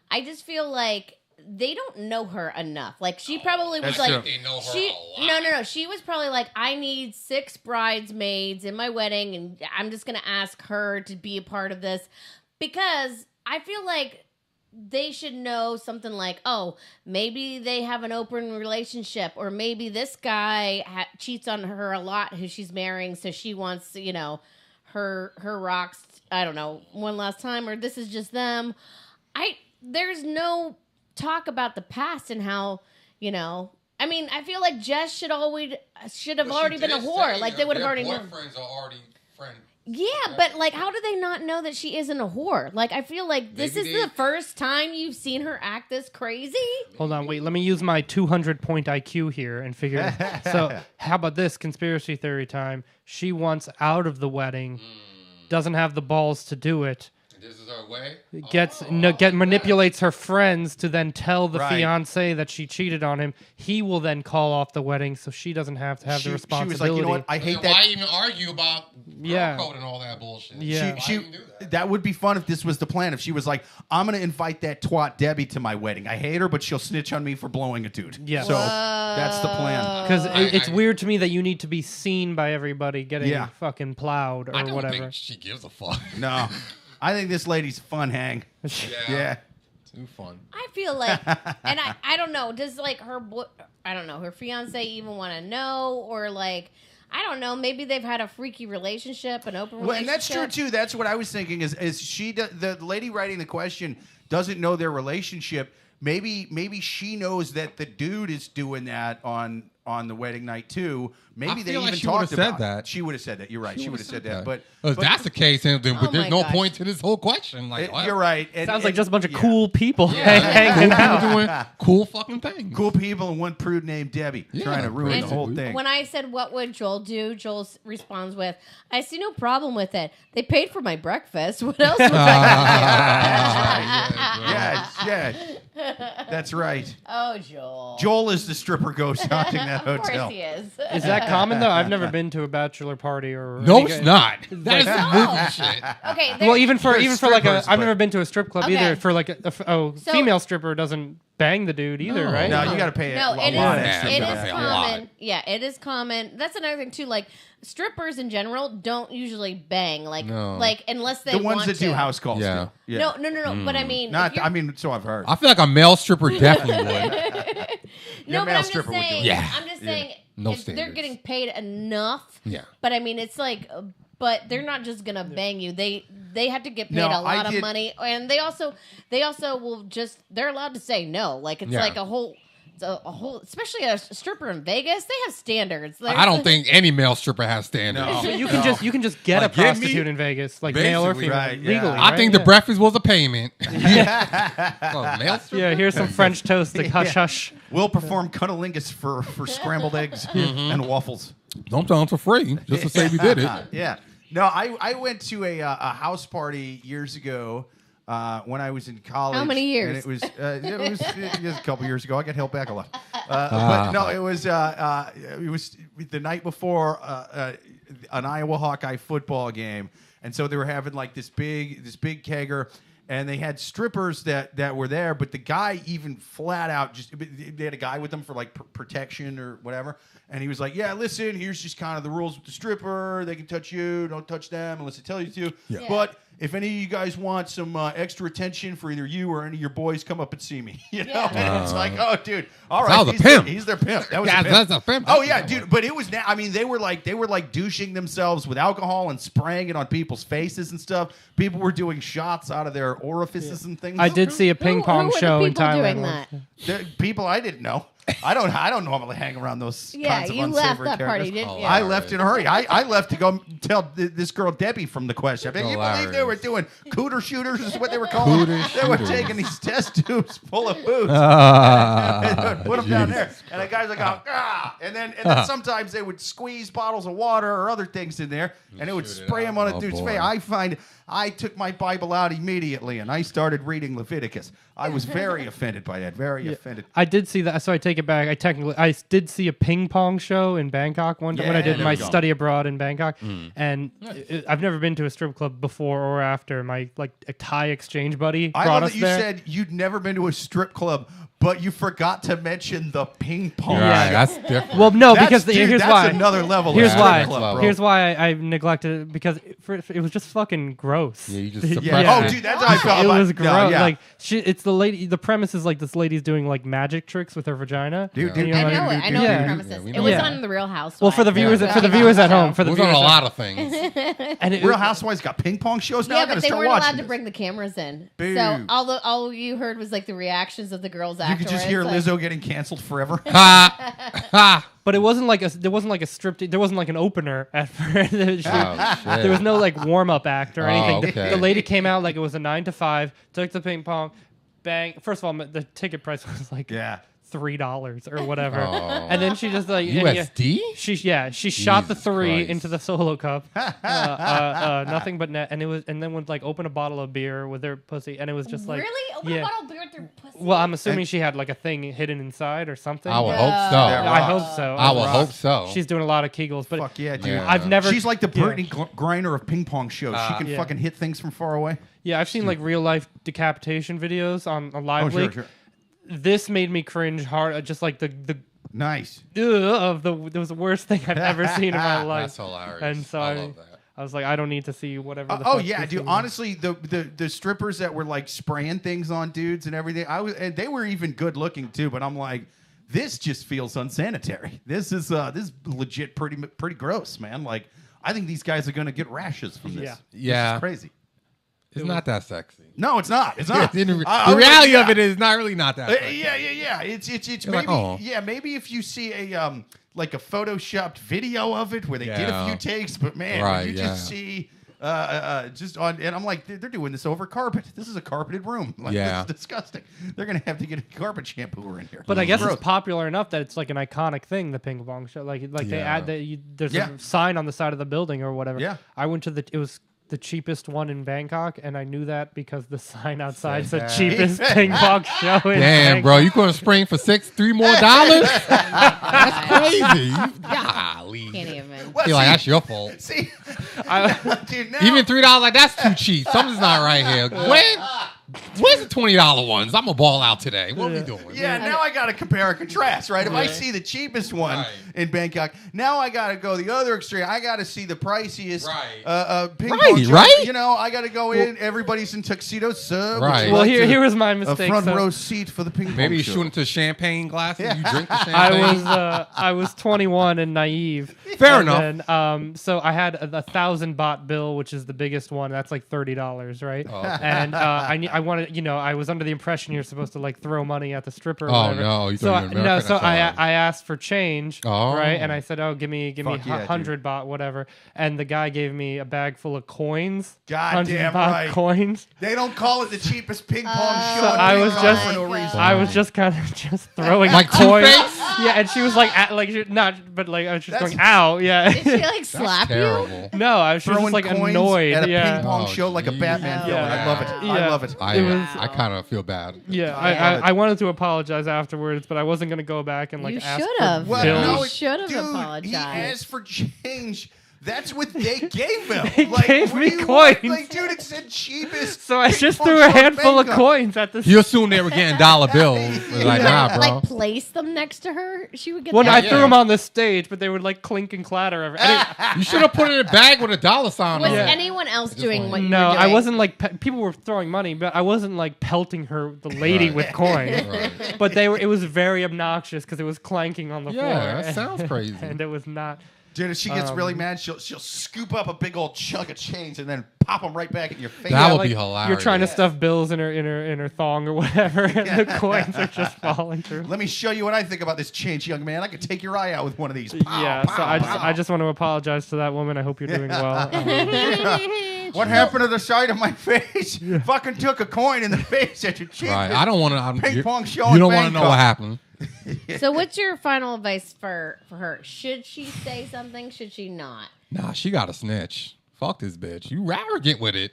I just feel like they don't know her enough. Like, she probably was like, They know her a lot. no. She was probably like, I need 6 bridesmaids in my wedding, and I'm just gonna ask her to be a part of this, because I feel like they should know something like, oh, maybe they have an open relationship, or maybe this guy cheats on her a lot, who she's marrying, so she wants, her rocks, I don't know, one last time, or this is just them. There's no talk about the past and how, I mean, I feel like Jess should have already been a whore. Like, they would have already known. Boyfriends are already friends. Yeah, but like, how do they not know that she isn't a whore? Like, I feel like this is the first time you've seen her act this crazy. Hold on, wait. Let me use my 200-point IQ here and figure. So, how about this conspiracy theory time? She wants out of the wedding, doesn't have the balls to do it. This is her way. Manipulates her friends to then tell the Right. fiance that she cheated on him. He will then call off the wedding, so she doesn't have to have the responsibility. She was like, you know what? I hate that. Why even argue about Yeah. girl code and all that bullshit? Yeah. She, Why even do that? that would be fun if this was the plan. If she was like, I'm going to invite that twat Debbie to my wedding. I hate her, but she'll snitch on me for blowing a dude. Yeah. So that's the plan. Because it's I- weird to me that you need to be seen by everybody getting Yeah. fucking plowed or I don't whatever. think she gives a fuck. No. I think this lady's fun hang. Yeah. Too fun. I feel like, and I don't know, does like her fiance even want to know, or like, I don't know, maybe they've had a freaky relationship, an open relationship. Well, and that's true too. That's what I was thinking. Is she the lady writing the question doesn't know their relationship? Maybe she knows that the dude is doing that on the wedding night too. Maybe I they feel like even she would've talked said about that. it. She would have said that. You're right. She would have said that. But if that's the case, then Oh there's my no gosh. point to this whole question. Like, what? you're right. And, Sounds like just a bunch of yeah. cool people hanging Cool out. people doing cool fucking things. Cool people and one prude named Debbie Yeah, trying to ruin And the whole thing. when I said, what would Joel do? Joel responds with, I see no problem with it. They paid for my breakfast. What else was Yes. That's right. Oh, Joel. Joel is the stripper ghost haunting that Of course hotel. he is. Is that common though? I've never been to a bachelor party or. No, any- it's not. That is some No. movie shit. Okay. Well, even for like a, strippers, I've but- never been to a strip club Okay. either. For like So- female stripper doesn't bang the dude either, No. right? No, you got to pay No, a it lot is. extra. It Yeah, is a common. lot. Yeah, it is common. That's another thing too. Like, strippers in general don't usually bang. Like, No. like unless they The ones want that to. do house calls. Yeah. do. No. But I mean, Not. if you're- I mean, so I've heard. I feel like a male stripper definitely would. Your no, but male I'm just stripper would do saying. it. Yeah. I'm just saying. No if they're standards. getting paid enough. Yeah. But I mean, it's like, but they're not just gonna bang you. They have to get paid No, a lot I of did- money, and they also will just. They're allowed to say no. Like, it's Yeah. like a whole. A whole, especially a stripper in Vegas, they have standards. I don't think any male stripper has standards. No. You can just get Like, a give me- prostitute in Vegas, like male or Basically, female, right, yeah. legally. I right? think the Yeah. breakfast was a payment. Oh, male stripper? Yeah, here's some French toast, like hush hush. We'll perform cunnilingus for scrambled eggs and waffles. Sometimes for free, just to say we did it. Yeah. No, I went to a house party years ago when I was in college. How many years? And it was a couple years ago. I got held back a lot. But no, it was the night before an Iowa Hawkeye football game, and so they were having like this big kegger. And they had strippers that were there, but the guy even flat out they had a guy with them for like protection or whatever. And he was like, yeah, listen, here's just kind of the rules with the stripper. They can touch you. Don't touch them unless they tell you to. Yeah. But if any of you guys want some extra attention for either you or any of your boys, come up and see me. You know? Yeah. And it's like, oh, dude. All right. That was a he's pimp. He's their pimp. That was Yeah, a pimp. that's a pimp. Oh, yeah, dude. But it was, I mean, they were like douching themselves with alcohol and spraying it on people's faces and stuff. People were doing shots out of their orifices and things. I did see a ping pong who were show the in people Thailand. doing once. that? The people I didn't know. I don't normally hang around those kinds of you unsavory left that characters. party, didn't you? I left in a hurry. I left to go tell this girl Debbie from the Quest Shop. You believe they were doing cooter shooters is what they were calling Cooter They were shooters. taking these test tubes full of booze and put them down there. And the guys would go, and then sometimes they would squeeze bottles of water or other things in there, and it would shoot it spray them on a out. Oh, dude's boy. face. I took my Bible out immediately, and I started reading Leviticus. I was very offended by that. Very offended. I did see that, so I take it back. I did see a ping pong show in Bangkok one time when I did there my we go. study abroad in Bangkok, and I've never been to a strip club before or after. My a Thai exchange buddy I brought love us that you there. said you'd never been to a strip club, but you forgot to mention the ping pong. Right, show. that's different. Well, no, That's- because dude, here's that's why. another level. Here's of why. strip club, bro. Here's why I neglected it, because it was just fucking gross. Yeah, you just Yeah. suppressed Oh, it. dude, that's how I felt It about was gross. No, yeah. Like it's the lady. The premise is like this lady's doing like magic tricks with her vagina. Dude, You dude, I what know mean? it. I know Yeah. the premises. Yeah, we It know was that. on the Real Housewives. Well, for the viewers, Yeah. for the viewers at home, for the We've done viewers, a lot of things. and it, Real Housewives got ping pong shows now. I Yeah, gotta but they start weren't watching allowed to this. bring the cameras in. Boo. So all you heard was like the reactions of the girls You afterwards. could just hear like, Lizzo getting canceled forever. Ha! Ha! But it wasn't like there wasn't like a strip. There wasn't like an opener at first. Oh, shit. There was no like warm up act or Oh, anything. okay. The lady came out like it was a 9 to 5. Took the ping pong, bang. First of all, the ticket price was like Yeah. $3 or whatever, Oh. and then she just like USD? She shot the Jesus 3 Christ. into the solo cup, nothing but net, and then would like open a bottle of beer with her pussy, and it was just like really? Open yeah. a bottle of beer with their pussy? Well, I'm assuming she had like a thing hidden inside or something. I would Yeah. hope so. Yeah, I rocks. hope so. I would Rocks. hope so. She's doing a lot of Kegels, but Fuck yeah, dude. Yeah. I've never. She's like the yeah. Brittany Griner of ping pong shows. She can Yeah. fucking hit things from far away. Yeah, I've seen like real life decapitation videos on Live Leak. Sure. This made me cringe hard. Just like the Nice. of the it was the worst thing I've ever seen in my life. That's hilarious. And so I love that. I was like, I don't need to see whatever. The Oh fuck yeah, this dude. is. Honestly, the strippers that were like spraying things on dudes and everything, and they were even good looking too. But I'm like, this just feels unsanitary. This is legit pretty gross, man. Like, I think these guys are gonna get rashes from this. Yeah. Yeah. This is crazy. It's not that sexy. No, it's not. It's not. the I was reality like, of it is not really not that sexy. Yeah. It's You're maybe like, oh. maybe if you see a like a photoshopped video of it where they did a Yeah. few takes, but man, Right, when you just yeah. see just on, and I'm like, they're doing this over carpet. This is a carpeted room. Like, Yeah. this is disgusting. They're gonna have to get a carpet shampooer in here. But I guess Gross. it's popular enough that it's like an iconic thing. The ping pong show, like they Yeah. add that there's Yeah. a sign on the side of the building or whatever. Yeah. I went to it was the cheapest one in Bangkok, and I knew that because the sign outside said that. cheapest ping pong show in Damn, bro, Bangkok. you gonna spring for $3 more? That's crazy. Golly. Can't even. Well, Feel like see- that's your fault. See, dude, now, Even $3, like that's too cheap. Something's not right here. Where's the $20 ones? I'm gonna ball out today. What are we doing? Yeah, now I got to compare and contrast, right? If I Right. see the cheapest one Right. in Bangkok, now I got to go the other extreme. I got to see the priciest Right. ping Right, pong show. right? You know, I got to go in. Everybody's in tuxedos, sir. would Right. you Well, like here to- was my a mistake. front so row seat for the ping pong Maybe you show. shoot into champagne glasses. You drink the champagne. I was 21 and naive. Fair And enough. Then, so I had a 1,000 baht bill, which is the biggest one. That's like $30, right? Oh, okay. And I wanted, I was under the impression you're supposed to like throw money at the stripper. Or Oh, whatever. no, you so thought you were no, American, so that's all right. I asked for change, Oh. right? And I said, oh, give me Fuck yeah, dude. 100 baht, whatever. And the guy gave me a bag full of coins. God 100 damn baht right. coins. They don't call it the cheapest ping pong show. So in I was Bangkok just- for no Oh my reason. God. I was just kind of just throwing Like coins. Two-Face? Yeah, and she was like, not, but like I was just That's- going, ow, yeah. Did she like slap you? Terrible. No, I was just Throwing like coins annoyed. at a Yeah. ping pong Oh, show like a geez. Batman villain. I love it. I Yeah. love it. I, It was- I kind of feel bad. Yeah, Yeah. I wanted to apologize afterwards, but I wasn't gonna go back and like You ask should for have. Well, bills. no, You it- should have dude, apologized. He asked for change. That's what they gave him. They gave what me do you want? coins. Like, dude, it said cheapest. So I ping just pong threw show a in handful of Bangkok. coins at the. You assume they were getting dollar bills. It's like, nah, bro. Like place them next to her. She would get. Well, that. I Yeah. threw them on the stage, but they would like clink and clatter. You should have put it in a bag with a dollar sign Was on it. anyone else doing what you No, were doing? I wasn't like people were throwing money, but I wasn't like pelting her, the lady, Right. with coins. Right. But they were. It was very obnoxious because it was clanking on the floor. Yeah, that sounds crazy. And it was not. Dude, if she gets really mad, she'll scoop up a big old chunk of change and then pop them right back in your face. That would be hilarious. You're trying to stuff bills in her thong or whatever, and the coins are just falling through. Let me show you what I think about this change, young man. I could take your eye out with one of these. Pow, Yeah, pow, so pow. I just want to apologize to that woman. I hope you're doing well. What happened to the side of my face? Fucking took a coin in the face at your cheek. Right. I don't want to. Ping pong show You in don't want to know Bangkok. what happened. So what's your final advice for her? Should she say something? Should she not? Nah, she got a snitch. Fuck this bitch. You arrogant with it.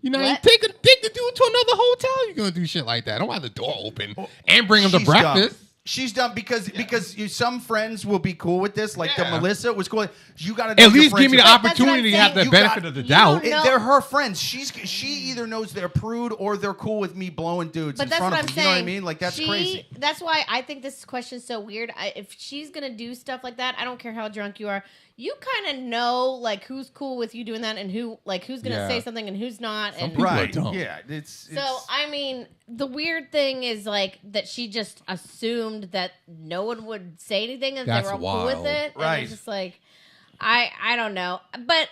You know, you What? take the dude to another hotel. You're gonna do shit like that. Don't have the door open and bring him to She's breakfast. dumb. She's dumb because some friends will be cool with this. Like the Melissa was cool. You got to At least give me the But that's what I'm opportunity to have the saying. benefit of the doubt. No. They're her friends. She either knows they're prude or they're cool with me blowing dudes But in that's front what of I'm them. saying. You know what I mean? Like that's crazy. That's why I think this question's so weird. If she's gonna do stuff like that, I don't care how drunk you are. You kind of know like who's cool with you doing that and who's gonna Yeah. say something and who's not. Some And people are Right. dumb. Yeah. It's so I mean, the weird thing is like that she just assumed that no one would say anything and That's they were all cool with wild. it. Right. And it's just like I don't know, but.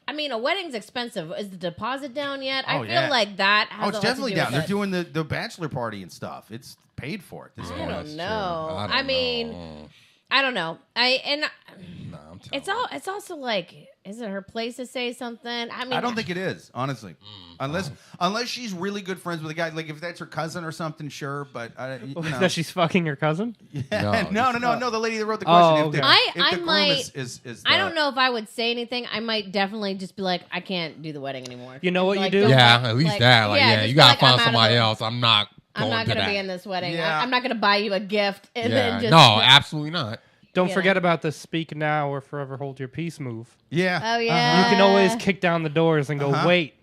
I mean, a wedding's expensive. Is the deposit down yet? I Oh, feel yeah. like that has Oh, it's a lot to definitely do down. with They're it. doing the bachelor party and stuff. It's paid for at this I point. don't That's know. true. I mean, I don't know. Nah, I'm It's telling It's also like, is it her place to say something? I mean, I don't think it is, honestly. Unless she's really good friends with a guy. Like if that's her cousin or something, sure. But you know. That she's fucking your cousin? No. The lady that wrote the question. Oh, If the, okay. if the groom might- is I don't know if I would say anything. I might definitely just be like, I can't do the wedding anymore. You know what Like, you do? don't Yeah, let- at least like, that. Like, yeah, just you be gotta like, find I'm out of somebody the- else. I'm not I'm going not to going to that. be in this wedding. Yeah. I'm not going to buy you a gift and Yeah, then just no, absolutely not. Don't Yeah. forget about the speak now or forever hold your peace move. Yeah. Oh yeah. You can always kick down the doors and go, wait.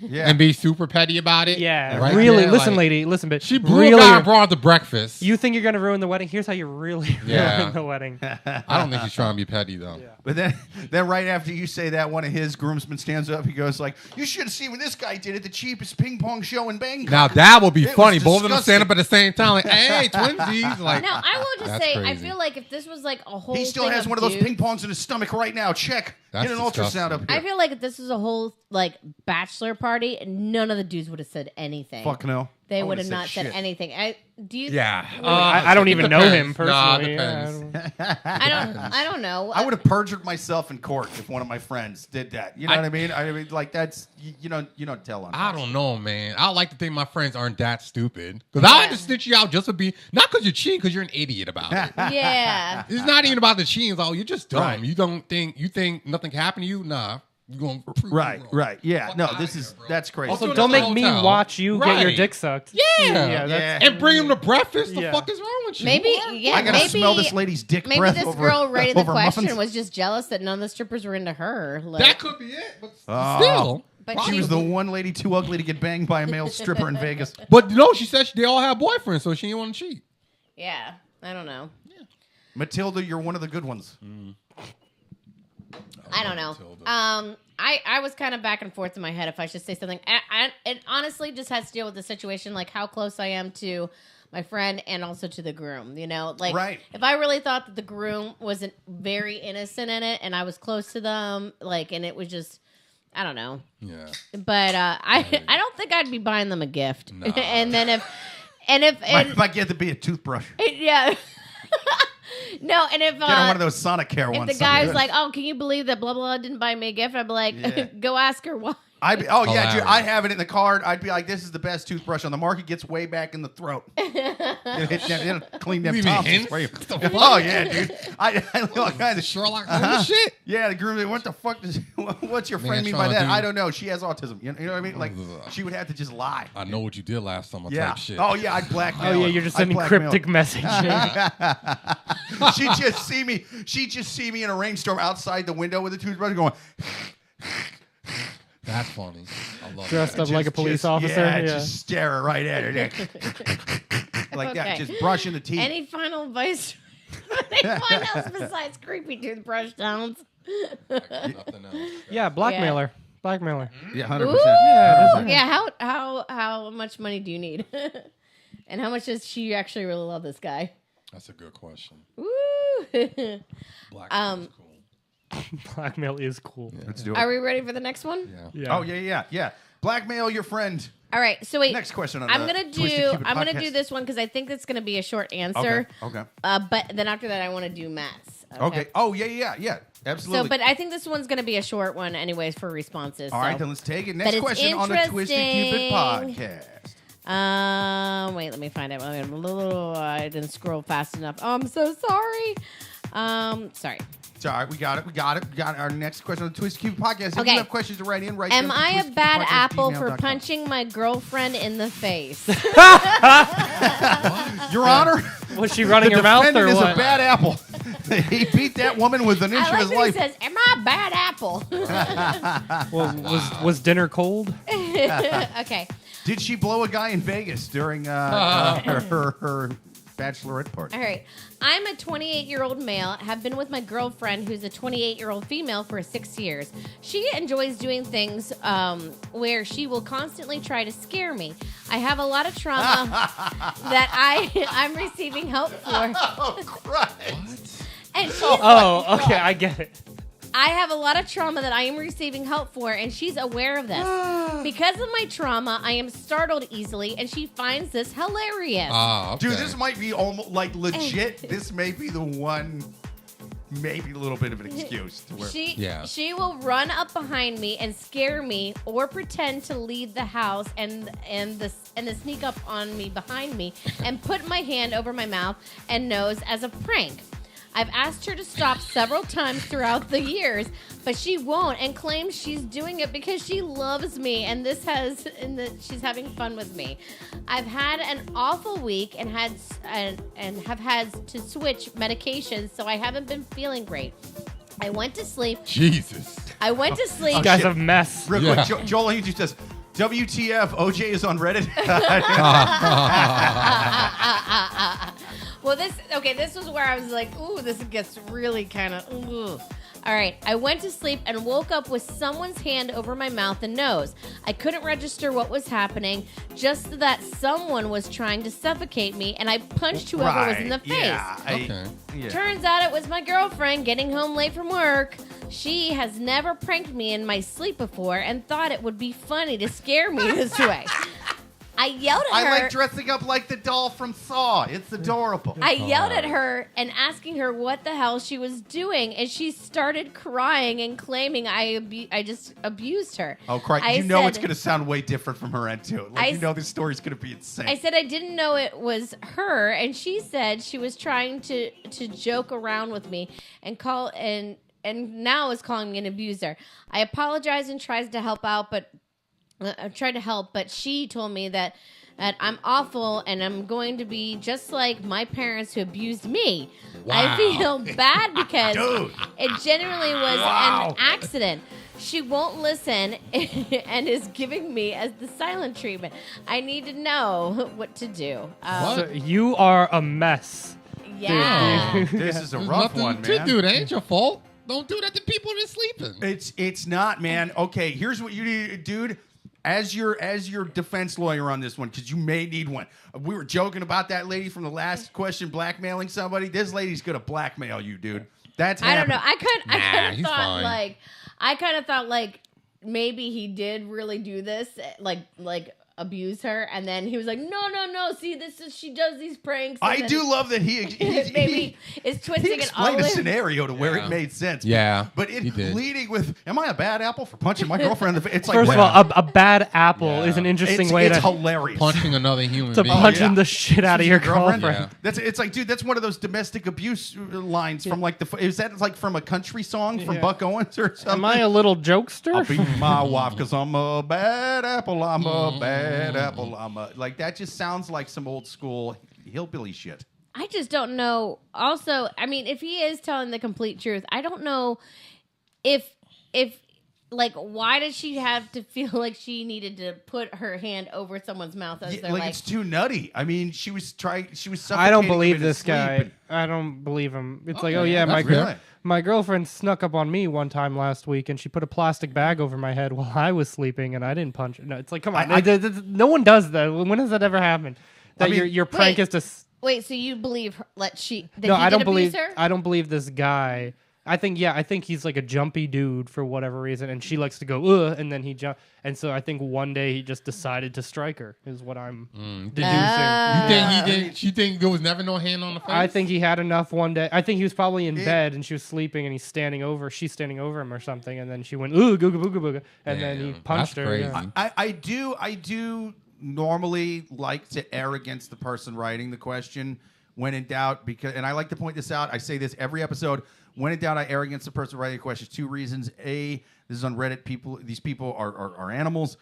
Yeah. And be super petty about it. Yeah, Right really. there, Listen, like, lady. Listen, bitch. She blew really. a guy and brought her to breakfast. You think you're going to ruin the wedding? Here's how you really Yeah. ruin the wedding. I don't think she's trying to be petty though. But then right after you say that, one of his groomsmen stands up. He goes like, "You should have seen what this guy did at the cheapest ping pong show in Bangkok." Now that would be It was funny. Both of them stand disgusting. up at the same time, like, "Hey, twinsies!" Like, Now, I will just That's say, I crazy. feel like if this was like a whole He still thing has one of those dudes- ping pongs in his stomach right now. Check. That's Get an disgusting. ultrasound up I here. feel like if this was a whole like bachelor party, none of the dudes would have said anything. Fuck no. They I would would've have not said shit. anything. Do you? yeah. I don't It even know him depends. Nah, personally. it Yeah, depends. I don't know. I would have perjured myself in court if one of my friends did that. You know what I mean? I mean, like that's you don't tell on. I don't know, man. I like to think my friends aren't that stupid because I like to snitch you out just to be not because you're cheating, because you're an idiot about it. Yeah. It's not even about the cheating. It's all you're just dumb. Right. You think nothing can happen to you? Nah, you're gonna prove me wrong. Right. Yeah. Fuck No, outta this here, is bro. that's crazy. Also, Don't make me Hotel. watch you get your Right. dick sucked. Yeah, that's- and bring him to breakfast. The Yeah. fuck is wrong with you? Maybe. What? Yeah. I gotta maybe, smell this lady's dick Maybe breath this over, girl writing the over question muffins. was just jealous that none of the strippers were into her. Like, That could be it, but Oh. still. But She was the one lady too ugly to get banged by a male stripper in Vegas. But no, she said they all have boyfriends, so she didn't want to cheat. yeah. I don't know. Matilda, you're one of the good ones. I don't know. Matilda. I was kind of back and forth in my head if I should say something. It honestly just has to deal with the situation, like how close I am to my friend and also to the groom. You know, like Right. if I really thought that the groom wasn't very innocent in it, and I was close to them, like, and it was just, I don't know. Yeah. But I don't think I'd be buying them a gift. Nah. and then if Might get to be a toothbrush. yeah. No, and if Get her one of those Sonicare if ones. the guy's something. like, "Oh, can you believe that blah blah didn't buy me a gift?" I'd be like, Yeah. "Go ask her why." I'd be, oh yeah, dude, Hilarious. I have it in the card. I'd be like, this is the best toothbrush on the market. Gets way back in the throat. It'll clean them You mean tonsils hints? for you. What the fuck? Oh yeah, dude. I know all kinds of Sherlock Holmes shit. Yeah, the groom. What the fuck does? What's your Man, friend mean by trying to that? do- I don't know. She has autism. You know what I mean? Like she would have to just lie. I know what you did last summer Yeah. type shit. Oh yeah, I'd blackmail. Oh, yeah, her. you're just I'd sending blackmail cryptic her. messages. She'd just see me. She'd just see me in a rainstorm outside the window with a toothbrush going. That's funny. I love Dressed that. up like a police officer. Yeah, Yeah. just stare her right at her. Like that, Okay. just brushing the teeth. Any final advice? Anyone else besides creepy toothbrush sounds? Nothing else. Yeah, blackmailer. Blackmailer. Yeah, 100%. Yeah, Yeah. How much money do you need? And how much does she actually really love this guy? That's a good question. Woo! Black Um, is cool. Blackmail is cool. Let's do it. Are we ready for the next one? Oh yeah. Blackmail your friend. All right. So wait. Next question. On I'm the gonna Twisted do. Cupid I'm gonna podcast. do this one because I think it's gonna be a short answer. Okay. But then after that, I want to do Matt's. Okay. Oh yeah. Absolutely. So, but I think this one's gonna be a short one, anyways, for responses. All so. right, then let's take it. But Next it's question on the Twisted Cupid interesting. podcast. Wait, let me find it. I didn't scroll fast enough. Oh, I'm so sorry. Sorry. It's all right. We got it. We got our next question on the Twisted Cupid podcast. If Okay. you have questions to write in, write Am them to I a bad apple for twistedcupidpodcast@gmail.com. punching my girlfriend in the face? Your Honor, Was she running the her mouth defendant or is what? a bad apple. He beat that woman with an inch I of like his that he life. says, "Am I a bad apple?" Was dinner cold? Okay. Did she blow a guy in Vegas during her bachelorette party? All right. I'm a 28-year-old male, have been with my girlfriend who's a 28-year-old female for 6 years. She enjoys doing things where she will constantly try to scare me. I have a lot of trauma that I'm receiving help for. Oh, Christ. And she's Oh, okay, I get it. I have a lot of trauma that I am receiving help for, and she's aware of this. Because of my trauma, I am startled easily, and she finds this hilarious. Okay. Dude, this might be almost like legit. This may be the one, maybe a little bit of an excuse. To where, She will run up behind me and scare me, or pretend to leave the house and then sneak up on me behind me and put my hand over my mouth and nose as a prank. I've asked her to stop several times throughout the years, but she won't and claims she's doing it because she loves me and she's having fun with me. I've had an awful week and have had to switch medications, so I haven't been feeling great. I went to sleep. Jesus. I went to sleep. This guy's a mess. Real quick, Joel Hughes says, WTF, OJ is on Reddit. Well, this was where I was like, ooh, this gets really kind of, ooh. All right, I went to sleep and woke up with someone's hand over my mouth and nose. I couldn't register what was happening, just that someone was trying to suffocate me, and I punched whoever was in the face. Yeah, Turns out it was my girlfriend getting home late from work. She has never pranked me in my sleep before and thought it would be funny to scare me this way. I yelled at her. I like dressing up like the doll from Saw. It's adorable. I yelled at her and asking her what the hell she was doing, and she started crying and claiming I just abused her. Oh, Christ. I You know said- it's going to sound way different from her end, too. You know this story's going to be insane. I said I didn't know it was her, and she said she was trying to joke around with me and now is calling me an abuser. I apologized and tried to help out, but she told me that I'm awful and I'm going to be just like my parents who abused me. Wow. I feel bad because it genuinely was an accident. She won't listen and is giving me as the silent treatment. I need to know what to do. So you are a mess. Yeah. This is a There's rough nothing one, to man. do. That ain't your fault. Don't do that to people that are sleeping. It's not, man. Okay, here's what you need, dude. As your defense lawyer on this one, because you may need one. We were joking about that lady from the last question blackmailing somebody. This lady's gonna blackmail you, dude. That's I don't know. happening. I he's kind of thought like maybe he did really do this, like abuse her, and then he was like, no. See, she does these pranks. And I then do love that maybe is he twisting it all explained the a way. scenario to where it made sense. Yeah, But he it did. leading with, am I a bad apple for punching my girlfriend in the face? It's like, First of all, a bad apple is an interesting way it's to hilarious. Punching another human to being. punching the shit out of your girlfriend. Yeah. It's like, dude, that's one of those domestic abuse lines from like is that like from a country song from Buck Owens or something? Am I a little jokester? I'll be my wife because I'm a bad apple. I'm a bad apple. Like that just sounds like some old school hillbilly shit. I just don't know. Also, I mean, if he is telling the complete truth, I don't know if like why did she have to feel like she needed to put her hand over someone's mouth as they're like it's too nutty. I mean, she was suffocating I don't him believe in his this sleep guy. and- I don't believe him. It's like, Okay, oh yeah, that's my girlfriend snuck up on me one time last week, and she put a plastic bag over my head while I was sleeping, and I didn't punch her. No, it's like, come on, no one does that. When has that ever happened? That your prank wait. is to. Wait, so you believe her, No, I don't believe. her? I don't believe this guy I think he's like a jumpy dude for whatever reason, and she likes to go, and then he jump. And so I think one day he just decided to strike her, is what I'm deducing. You think there was never no hand on the face? I think he had enough one day. I think he was probably in bed, and she was sleeping, and she's standing over him or something, and then she went, ooh, googa booga booga, and then he punched her. Crazy. Yeah. I do normally like to err against the person writing the question when in doubt, and I like to point this out. I say this every episode. When in doubt, I err against the person writing the question. 2 reasons. A, this is on Reddit. These people are animals.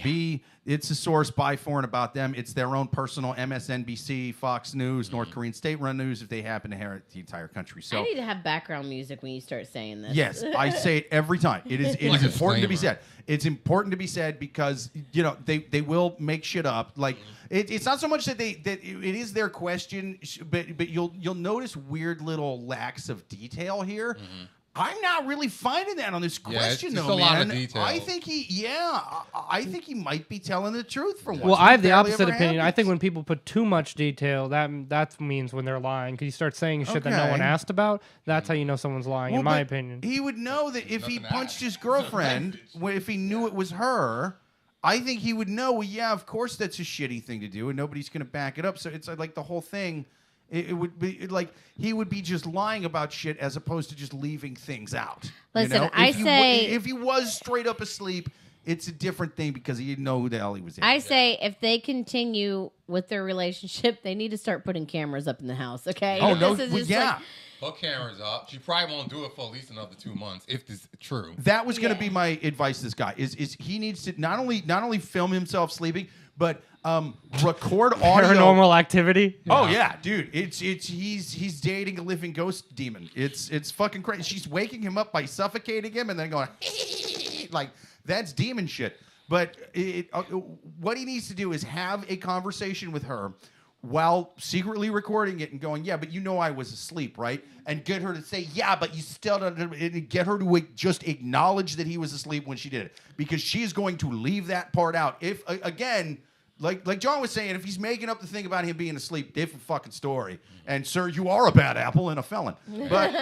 B, it's a source by, for, and about them. It's their own personal MSNBC, Fox News, North Korean state-run news if they happen to inherit the entire country. So I need to have background music when you start saying this. yes, I say it every time. It is important to be said. It's important to be said because they will make shit up. Like it's not so much that it is their question, but you'll notice weird little lacks of detail here. Mm-hmm. I'm not really finding that on this question, it's though, a man. lot of detail. I think he might be telling the truth for once. Well, I have the opposite opinion. I think when people put too much detail, that means when they're lying. Because you start saying shit that no one asked about, that's how you know someone's lying, in my opinion. He would know that if he punched his girlfriend, if he knew it was her, I think he would know, well, yeah, of course that's a shitty thing to do, and nobody's going to back it up. So it's like the whole thing... It would be like he would be just lying about shit as opposed to just leaving things out. Listen, if he was straight up asleep, it's a different thing because he didn't know who the hell he was in. I say if they continue with their relationship, they need to start putting cameras up in the house, okay? Oh, no, yeah. Put cameras up. She probably won't do it for at least another 2 months if this is true. That was going to be my advice to this guy, is he needs to not only film himself sleeping, but record audio. Paranormal activity. Oh yeah, dude. He's dating a living ghost demon. It's fucking crazy. She's waking him up by suffocating him and then going like that's demon shit. But what he needs to do is have a conversation with her while secretly recording it and going, yeah, but I was asleep, right? And get her to say, yeah, but you still don't. And get her to just acknowledge that he was asleep when she did it, because she's going to leave that part out. If again. Like John was saying, if he's making up the thing about him being asleep, different fucking story. And sir, you are a bad apple and a felon. But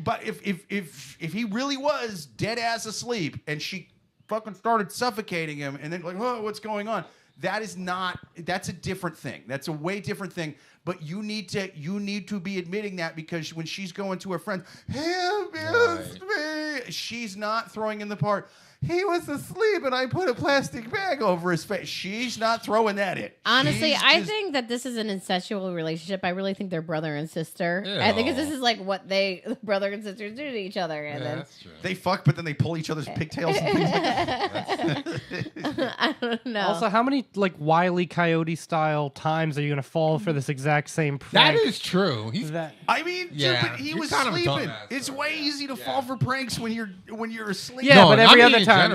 but if he really was dead ass asleep and she fucking started suffocating him and then like, oh, what's going on? That's a different thing. That's a way different thing. But you need to be admitting that, because when she's going to her friends, he abused me, she's not throwing in the part, he was asleep and I put a plastic bag over his face. She's not throwing that in. Honestly, I think that this is an incestual relationship. I really think they're brother and sister. Ew. I think this is like what brother and sisters do to each other. And then that's true. They fuck, but then they pull each other's pigtails and things like that. I don't know. Also, how many like Wile E. Coyote style times are you going to fall for this exact same prank? That is true. I mean, Yeah, dude, but he he's was kind of a sleeping. dumbass, It's though. way easy to fall for pranks when you're asleep. Yeah, No, but I every mean other in time,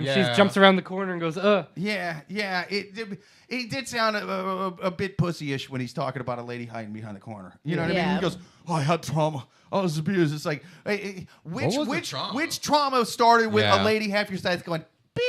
general. she Yeah. jumps around the corner and goes, Yeah. It did sound a bit pussy-ish when he's talking about a lady hiding behind the corner. You know what I mean? Yeah. He goes, oh, I had trauma. I was abused. It's like, was the trauma? which trauma started with Yeah. a lady half your size going, boo?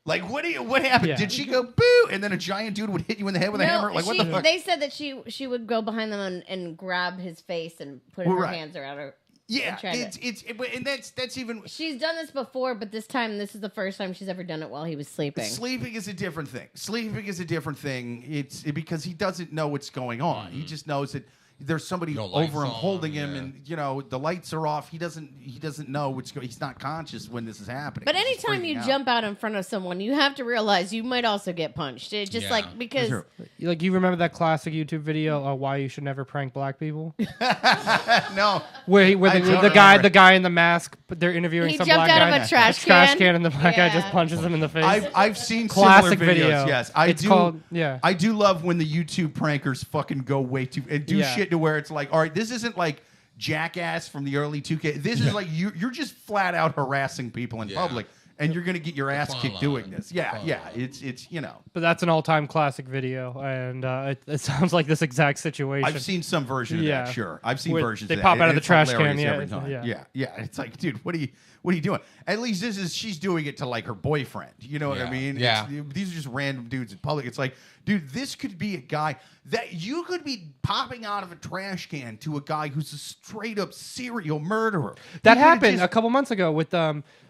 Like, what happened? Yeah. Did she go, boo? And then a giant dude would hit you in the head with a hammer? Like, what the fuck? They said that she would go behind them and grab his face and put her hands around her. Yeah, and that's even... She's done this before, but this is the first time she's ever done it while he was sleeping. Sleeping is a different thing. It's because he doesn't know what's going on. He just knows that there's somebody No over lights him on, holding yeah. him, and the lights are off. He doesn't know what's going. He's not conscious when this is happening. But He's just anytime you freaking out. jump out in front of someone, you have to realize you might also get punched. It just Yeah. because like you remember that classic YouTube video, why you should never prank black people? No, Where I the don't guy remember. the guy in the mask, but they're interviewing he some jumped black out guy. of a trash can. And the black guy just Yeah. punches him in the face. I've seen Classic similar videos. video. Yes, I do love when the YouTube prankers fucking go way too and do shit to where it's like, all right, this isn't like Jackass from the early 2K. This is like you're just flat out harassing people in public. and you're gonna get your ass fun kicked line. doing this. Yeah, Fun yeah. line. It's you know. But that's an all-time classic video, and it sounds like this exact situation. I've seen some version of Yeah. that. Sure, I've seen Where versions. they of pop that. out of the It's trash can, hilarious yeah, every time. yeah. Yeah. It's like, dude, what are you doing? At least she's doing it to like her boyfriend. You know what I Yeah. mean? Yeah. These are just random dudes in public. It's like, dude, this could be a guy that you could be popping out of a trash can to a guy who's a straight up serial murderer. That He could've happened just- a couple months ago with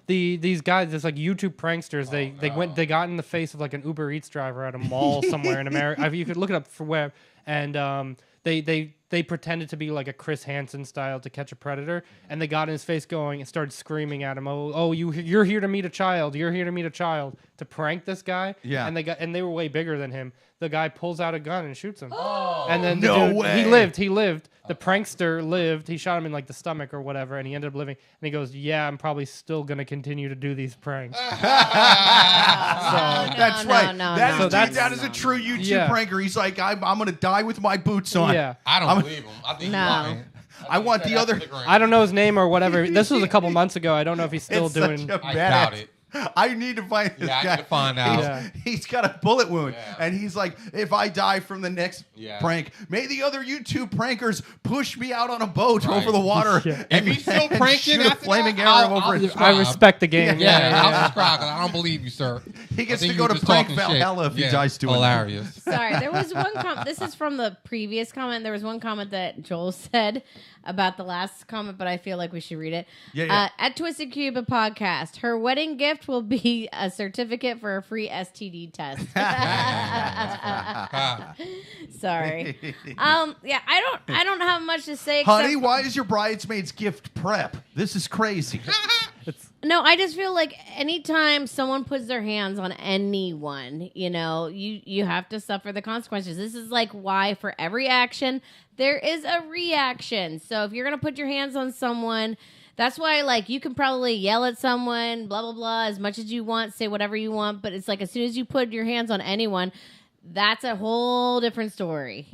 these guys. There's like YouTube pranksters. They got in the face of like an Uber Eats driver at a mall somewhere in America. You could look it up for web, and they pretended to be like a Chris Hansen style To Catch a Predator, and they got in his face going and started screaming at him, "Oh, you're here to meet a child. You're here to meet a child," to prank this guy. Yeah. And they were way bigger than him. The guy pulls out a gun and shoots him. Oh. And then the No dude, way. He lived. The prankster lived. He shot him in like the stomach or whatever, and he ended up living. And he goes, "Yeah, I'm probably still gonna continue to do these pranks." That's right. That is a no. true YouTube Yeah. pranker. He's like, I'm gonna die with my boots on. Yeah. I don't believe him. I think he's No. lying. I want the other- I don't know his name or whatever. This was a couple months ago. I don't know if he's still It's doing. such a I badass. doubt it. I need to find this Yeah, I guy. need to find out. Yeah. He's got a bullet wound, Yeah. and he's like, if I die from the next Yeah. prank, may the other YouTube prankers push me out on a boat Right. over the water. Yeah. And If he's still and pranking shoot a after flaming that, arrow I'll over his subscribe. I respect the game. Yeah, I'll yeah. subscribe 'cause I don't believe you, sir. He gets I think to you go were to just prank talking shit. Valhalla if he Yeah, dies doing that. hilarious. Sorry, there was one this is from the previous comment. There was one comment that Joel said about the last comment, but I feel like we should read it. Yeah. At Twisted Cupid Podcast, her wedding gift will be a certificate for a free STD test. Sorry. Yeah, I don't have much to say. Except Honey, why is your bridesmaid's gift prep? This is crazy. No, I just feel like anytime someone puts their hands on anyone, you have to suffer the consequences. This is like why for every action, there is a reaction. So if you're going to put your hands on someone, that's why like you can probably yell at someone, blah, blah, blah, as much as you want, say whatever you want. But it's like as soon as you put your hands on anyone, that's a whole different story,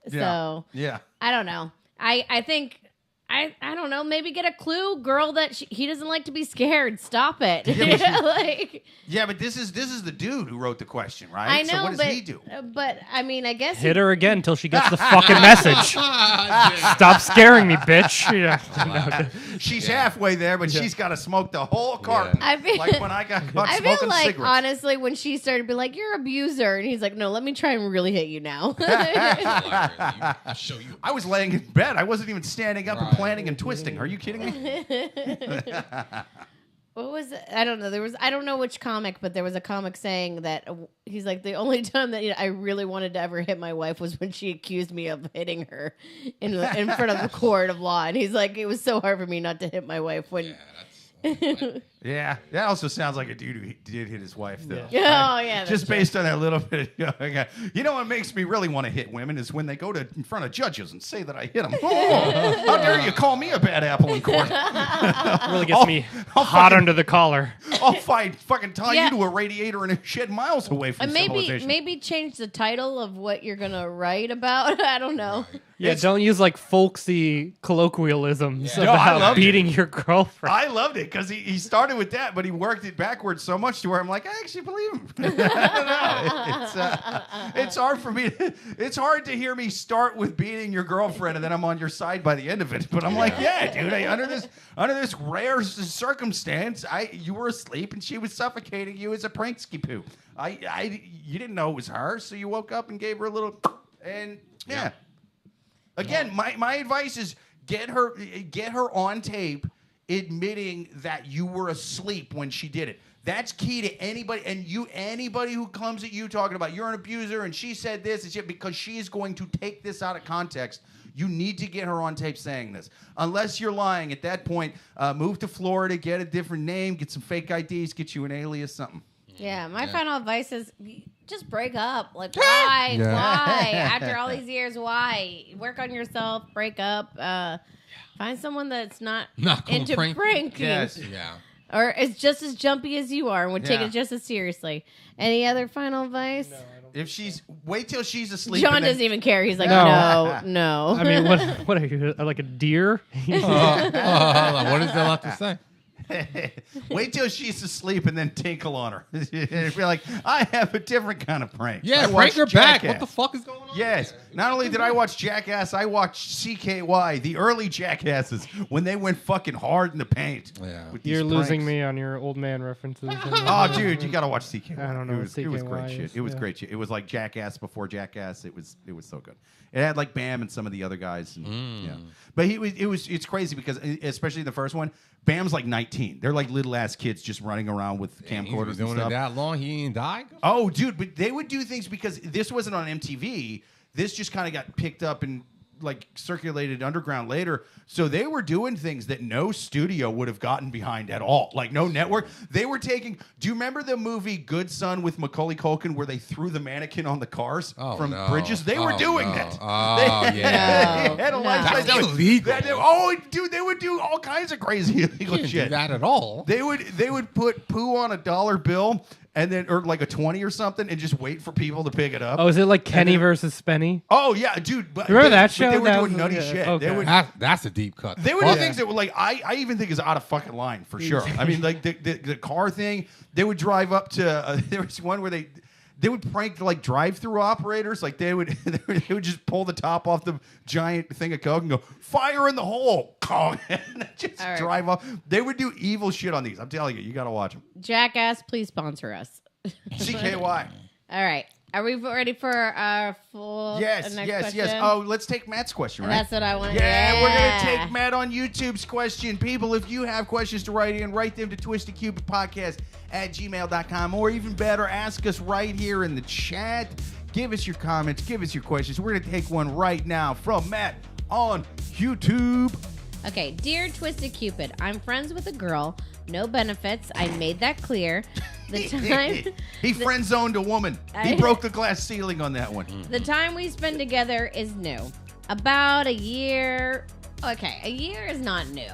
So Yeah. I don't know. I think... I don't know. Maybe get a clue, girl, that he doesn't like to be scared. Stop it. Yeah, but this is the dude who wrote the question, right? I know, so what does but he do? But I mean, I guess Hit her again until she gets the fucking message. Stop scaring me, bitch. Yeah. She's halfway there, but she's got to smoke the whole carton. I feel- like when I got caught I smoking feel like cigarettes. honestly, when she started to be like, "You're an abuser," and he's like, "No, let me try and really hit you now." I'll show you. I was laying in bed. I wasn't even standing up and Right. planning and twisting. Are you kidding me? What was it? I don't know. I don't know which comic, but there was a comic saying that he's like, the only time that I really wanted to ever hit my wife was when she accused me of hitting her in front of the court of law, and he's like, it was so hard for me not to hit my wife when. Yeah, that also sounds like a dude who did hit his wife, though. Yeah. Oh, yeah, that's Just true. based on that little bit. You know what makes me really want to hit women is when they go in front of judges and say that I hit them. Oh, how dare you call me a bad apple in court? Really gets me I'll hot fucking- under the collar. I'll fucking tie Yeah. you to a radiator and a shed miles away from civilization. Maybe change the title of what you're gonna write about. I don't know. Yeah, don't use like folksy colloquialisms No, I about loved beating your girlfriend. I loved it because he started with that, but he worked it backwards so much to where I'm like, I actually believe him. It's hard for me. It's hard to hear me start with beating your girlfriend and then I'm on your side by the end of it. But I'm like, yeah, dude. Under this rare circumstance, you were asleep and she was suffocating you as a pranksky poo. You didn't know it was her, so you woke up and gave her a little, and yeah. Again, my advice is get her on tape admitting that you were asleep when she did it. That's key to anybody, and anybody who comes at you talking about you're an abuser and she said this and shit, because she is going to take this out of context. You need to get her on tape saying this. Unless you're lying, at that point, move to Florida, get a different name, get some fake IDs, get you an alias, something. Yeah, my final advice is just break up. Like, why? Yeah. Why? After all these years, why? Work on yourself, break up, find someone that's not Not into gonna prank. pranking. Yes. Yeah. Or is just as jumpy as you are and would take Yeah. it just as seriously. Any other final advice? If wait till she's asleep. John and then- doesn't even care. He's like, No. no. I mean, what are you, like a deer? Hold on. What does that have to say? Wait till she's asleep and then tinkle on her. And be like, I have a different kind of prank. Yeah, I break watched her back. Jackass. What the fuck is going on? Yes. Not only did I watch Jackass, I watched CKY, the early Jackasses, when they went fucking hard in the paint. Yeah. with these You're losing pranks. me on your old man references. Oh, dude, you gotta watch CKY. I don't know It what was great CKY shit. is, It was yeah. great shit. It was like Jackass before Jackass. It was so good. It had like Bam and some of the other guys. And, yeah. But it's crazy because especially the first one, Bam's like 19. They're like little ass kids just running around with He's been camcorders and doing stuff. it that long. He ain't died. Oh, dude, but they would do things because this wasn't on MTV. This just kind of got picked up and like circulated underground later. So they were doing things that no studio would have gotten behind at all. Like no network. They were taking. Do you remember the movie Good Son with Macaulay Culkin where they threw the mannequin on the cars from bridges? They were doing that. Oh, They yeah. had a No. life That's illegal. Oh, dude, they would do all kinds of crazy illegal Can't do shit. that at all. They would put poo on a dollar bill and then or like a 20 or something and just wait for people to pick it up. Oh, is it like Kenny then- versus Spenny? Oh yeah, dude. But Remember that but show? They were That doing was- nutty yeah, shit. okay. They would That's a deep cut. they would do Fuck. things that were like I even think is out of fucking line for sure. I mean, like the car thing. They would drive up to. There was one where they would prank like drive-through operators. Like they would just pull the top off the giant thing of Coke and go fire in the hole, and just All right. drive off. They would do evil shit on these. I'm telling you, you got to watch them. Jackass, please sponsor us. CKY. All right. Are we ready for our full Yes, next yes, question? yes. Oh, let's take Matt's question, right? That's what I want. Yeah, we're going to take Matt on YouTube's question. People, if you have questions to write in, write them to twistedcupidpodcast@gmail.com, or even better, ask us right here in the chat. Give us your comments. Give us your questions. We're going to take one right now from Matt on YouTube. Okay, dear Twisted Cupid, I'm friends with a girl. No benefits. I made that clear. The time He friend-zoned a woman. He broke the glass ceiling on that one. the time we spend together is new. About a year. Okay, a year is not new.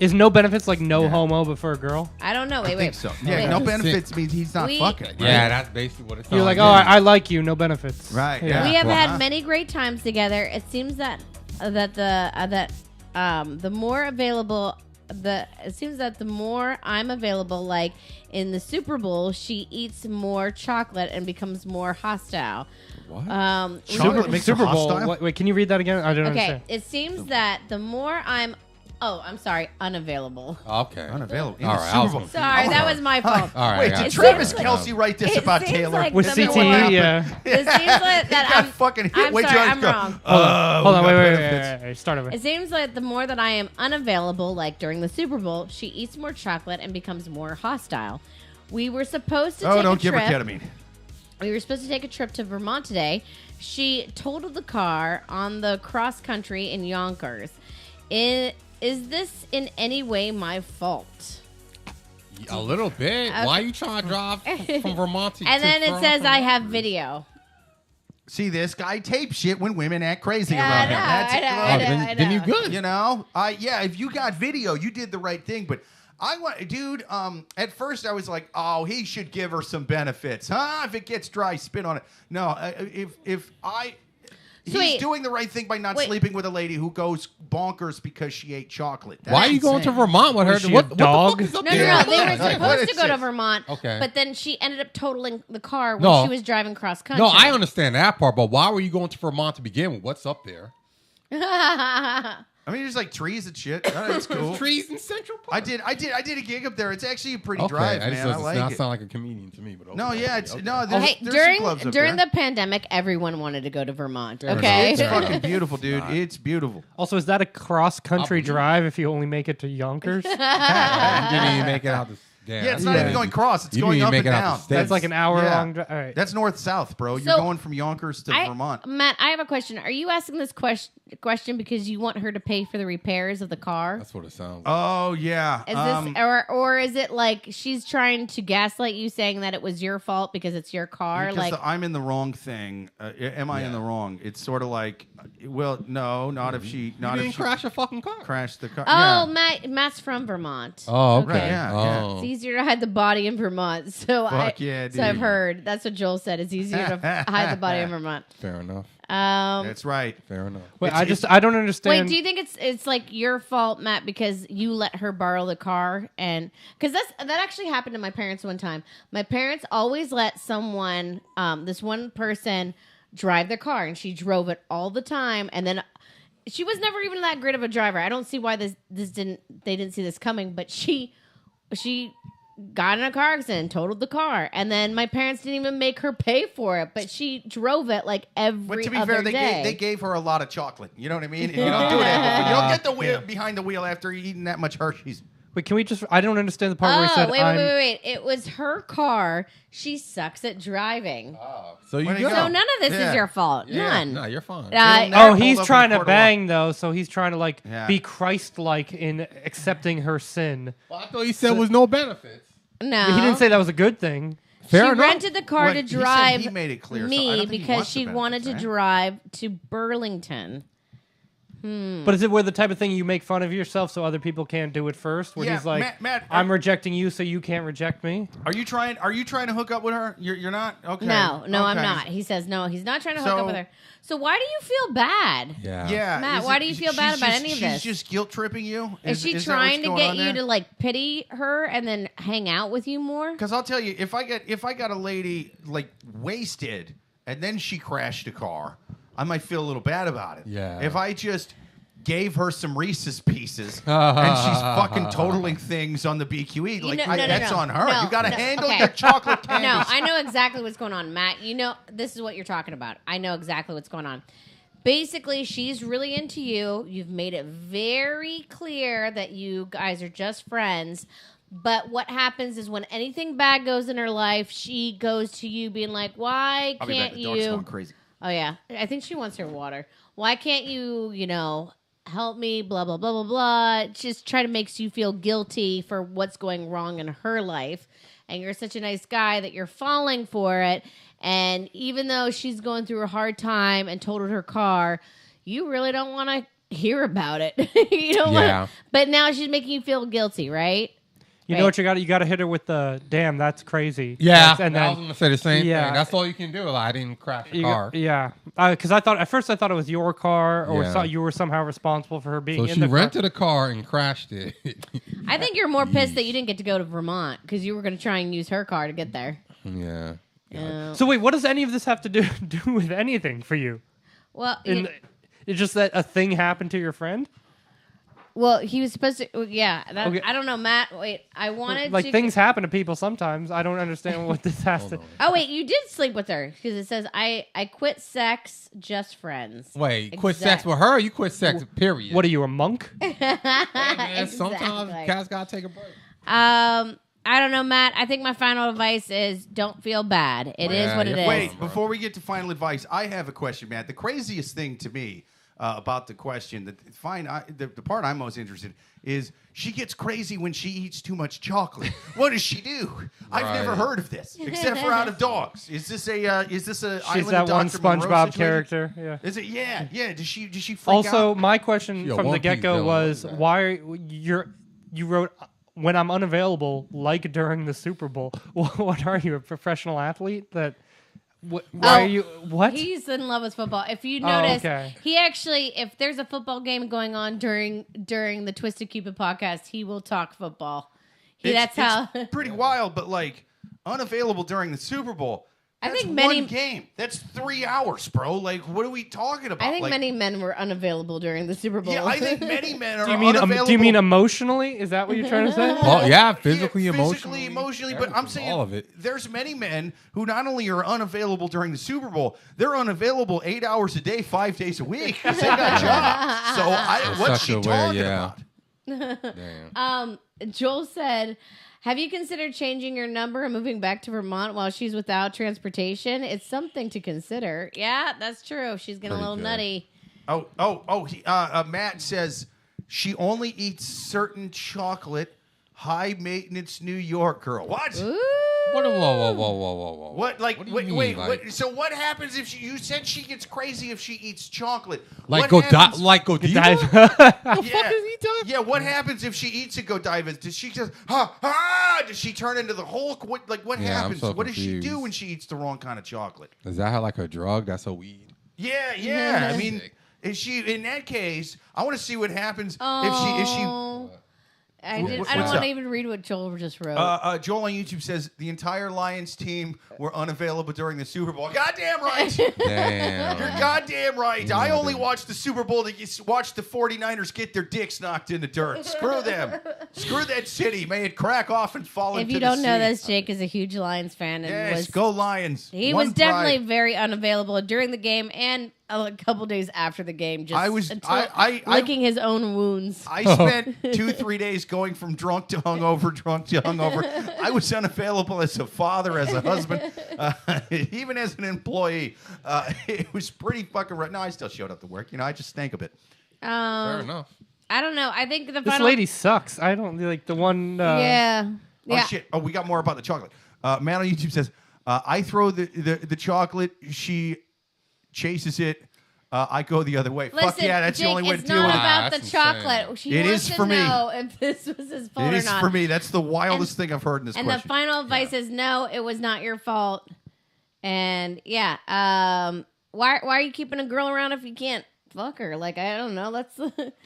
Is no benefits like no homo but for a girl? I don't know. Wait, I think wait. so. Wait. Yeah, no benefits means he's not We- fucking. Right? Yeah, that's basically what it's. You're like, oh, I like you, no benefits. Right, Yeah. We have Well, had many great times together. It seems that the more available it seems that the more I'm available, like in the Super Bowl, she eats more chocolate and becomes more hostile. What? Chocolate makes her Super Bowl. hostile? Wait, can you read that again? I don't Okay, understand. it seems that the more I'm unavailable. Okay. Unavailable. In All the right, I Super was Bowl. gonna- Sorry, that was my fault. All right. Wait, I did got Travis you. Kelce write this It about seems Taylor? like With the CTE, more- yeah. It seems like that got I'm fucking hit. I'm Wait till sorry, I I'm go, wrong. Hold on, we got wait, benefits. start over. It seems like the more that I am unavailable, like during the Super Bowl, she eats more chocolate and becomes more hostile. We were supposed to Oh, take don't a give her trip. ketamine. We were supposed to take a trip to Vermont today. She totaled the car on the cross country in Yonkers. Is this in any way my fault? A little bit. Okay. Why are you trying to drive from Vermont to And then it Toronto? says I have video. See, this guy tapes shit when women act crazy Yeah, around I him. know, That's I it. know, Oh, I know, then, I then you know. good. You know, if you got video, you did the right thing. But I want, dude. At first, I was like, oh, he should give her some benefits, huh? If it gets dry, spit on it. No, he's wait. doing the right thing by not Wait. sleeping with a lady who goes bonkers because she ate chocolate. That's Why are you going to insane. Vermont with her? Was she a What the dog? fuck is up No, there? no, no. They were Like, what supposed is to go to this? Vermont, Okay. but then she ended up totaling the car when No. she was driving cross country. No, I understand that part, but why were you going to Vermont to begin with? What's up there? I mean, there's like trees and shit. It's cool. Trees in Central Park. I did a gig up there. It's actually a pretty Okay, drive, I just man. I does like not it. sound like a comedian to me, but okay. No, yeah, it's Okay. no. There's, Hey, there's some clubs up during there. the pandemic, everyone wanted to go to Vermont. Fair Okay, It's fucking beautiful, dude. It's beautiful. Also, is that a cross-country drive if you only make it to Yonkers? You didn't even make it out. Yeah, it's not even going cross. It's You going didn't up even and make it out down. the States. That's like an hour-long Yeah. drive. All right. That's north-south, bro. You're So, going from Yonkers to Vermont. Matt, I have a question. Are you asking this question because you want her to pay for the repairs of the car? That's what it sounds like. Oh yeah. Is this or is it like she's trying to gaslight you, saying that it was your fault because it's your car? because Like, I'm in the wrong thing. Am I in Yeah. the wrong? It's sort of like, well, no, not if she, You not if didn't she crash a fucking car. crashed the car. oh, yeah. Matt's from Vermont. Oh, okay. Right, yeah, It's Oh. easier to hide the body in Vermont. So Fuck yeah, So I've dude. heard that's what Joel said. It's easier to hide the body in Vermont. Fair enough. That's right. Fair enough. Wait, I don't understand. Wait, do you think it's like your fault, Matt, because you let her borrow the car? And because that actually happened to my parents one time. My parents always let someone, this one person, drive their car, and she drove it all the time. And then she was never even that great of a driver. I don't see why they didn't see this coming, but she got in a car accident and totaled the car, and then my parents didn't even make her pay for it, but she drove it like every But to be other fair, day. they gave her a lot of chocolate. You know what I mean? And you don't do that. You don't get the wheel behind the wheel after eating that much Hershey's. Wait, can we just? I don't understand the part where he said, wait. It was her car. She sucks at driving. So you Where'd he go. go? So none of this is your fault. Yeah. None. No, you're fine. Uh, Oh, he's pulled up trying in the to court of bang though, so he's trying to like Yeah. be Christ-like in accepting her sin. Well, I thought you said was no benefits. no. He didn't say that was a good thing. Fair she enough. rented the car Well, to he said drive he made it clear, so I me don't think he because wants she the wanted benefits, to right? drive to Burlington. But is it where the type of thing you make fun of yourself so other people can't do it first? Where Yeah, he's like, Matt, I'm rejecting you so you can't reject me? Are you trying to hook up with her? You're not? Okay. No, I'm Okay. not. He says no. He's not trying to hook So- up with her. So why do you feel bad? Yeah. Yeah. Matt, is why it- do you feel she's bad about just- any of this? She's just guilt tripping you? Is she that what's trying to going get on you there? to like pity her and then hang out with you more? Because I'll tell you, if I got a lady like wasted and then she crashed a car, I might feel a little bad about it. Yeah. If I just gave her some Reese's Pieces and she's fucking totaling things on the BQE, like that's on her. No, you got to no, handle okay. your chocolate candies. No, I know exactly what's going on, Matt. You know, this is what you're talking about. I know exactly what's going on. Basically, she's really into you. You've made it very clear that you guys are just friends. But what happens is when anything bad goes in her life, she goes to you being like, why I'll be back. can't The dog's you... going crazy. Oh, yeah. I think she wants her water. Why can't you, help me, blah, blah, blah, blah, blah. Just try to makes you feel guilty for what's going wrong in her life. And you're such a nice guy that you're falling for it. And even though she's going through a hard time and totaled her car, you really don't want to hear about it. You don't Yeah. want. But now she's making you feel guilty, right? You know what you got? You got to hit her with the damn. That's crazy. Yeah. And I was then gonna say the same Yeah. thing. That's all you can do. Like, I didn't crash the you car. yeah, because I thought at first I thought it was your car or Yeah. you were somehow responsible for her being So in she the car. rented a car and crashed it. I think you're more pissed that you didn't get to go to Vermont because you were going to try and use her car to get there. Yeah. So wait, what does any of this have to do with anything for you? Well, It's just that a thing happened to your friend. well, he was supposed to. Yeah, Okay. I don't know, Matt. Wait, I wanted Like to. things happen to people sometimes. I don't understand what this has to. Oh wait, you did sleep with her because it says I quit sex, just friends. Wait, quit sex Exact- with her? Or you quit sex, period. What are you, a monk? Hey, man, sometimes Exactly. cats gotta take a break. I don't know, Matt. I think my final advice is don't feel bad. It is Yeah, what it you're is. Wait, before we get to final advice, I have a question, Matt. The craziest thing to me about the question, the part I'm most interested in is she gets crazy when she eats too much chocolate. What does she do? I've never Right. heard of this, except for Out of Dogs. Is this a She's Island that of one Dr. Monroe SpongeBob situation? character. Yeah. Is it? Yeah, yeah. Does she freak Also, out? my question She a from the One Piece get-go villain, was, what is that? why you wrote when I'm unavailable, like during the Super Bowl. What are you, a professional athlete? Why are you? What? He's in love with football. If you Oh, notice, okay. he actually, if there's a football game going on during the Twisted Cupid podcast, he will talk football. That's how. It's pretty wild, but like unavailable during the Super Bowl. I That's think many- one game. That's 3 hours, bro. Like, what are we talking about? I think Like, many men were unavailable during the Super Bowl. Yeah, I think many men are Do you mean unavailable. do you mean emotionally? Is that what you're trying to say? Well, yeah, physically, physically, emotionally, but I'm saying all of it. there's many men who not only are unavailable during the Super Bowl, they're unavailable 8 hours a day, 5 days a week because they got jobs. So what's Such she a way, talking yeah. about? Damn. Joel said, have you considered changing your number and moving back to Vermont while she's without transportation? It's something to consider. Yeah, that's true. She's getting a Pretty little good. nutty. Matt says she only eats certain chocolate, high maintenance New York girl. What? Ooh. Whoa. What? Like, What do you wait, mean, wait, like- wait. So what happens if you said she gets crazy if she eats chocolate? Like What happens- Godiva? Yeah. is he talking Yeah, what happens if she eats a Godiva? Does she just does she turn into the Hulk? What Yeah, I'm happens? so What does she do confused. when she eats the wrong kind of chocolate? Is that how like a drug? That's a weed. Yeah. I mean, is she in that case? I want to see what happens if she. I don't what's want up? to even read what Joel just wrote. Joel on YouTube says the entire Lions team were unavailable during the Super Bowl. Goddamn right. Damn. You're goddamn right. I only watched the Super Bowl to watch the 49ers get their dicks knocked in the dirt. Screw them. Screw that city. May it crack off and fall if into you the don't know sea. this, Jake is a huge Lions fan. And Yes, was, go Lions. he One was definitely pride. very unavailable during the game and a couple days after the game. Just until licking his own wounds. I spent 2-3 days going from drunk to hungover. I was unavailable as a father, as a husband, even as an employee. It was pretty fucking right. No, I still showed up to work. I just stank a bit. Fair enough. I don't know. I think the This final lady sucks. I don't like the one. yeah. Oh shit! Oh, we got more about the chocolate. Man on YouTube says, "I throw the chocolate. She chases it. I go the other way. Listen, Fuck yeah, that's Jake, the only way to it's deal not with it. about That's the chocolate. insane. She It wants is to for me. know if this was his fault It or is not. for me. That's the wildest thing I've heard in this And question. the final advice is no, it was not your fault. And yeah, why are you keeping a girl around if you can't fuck her? Like, I don't know. Let's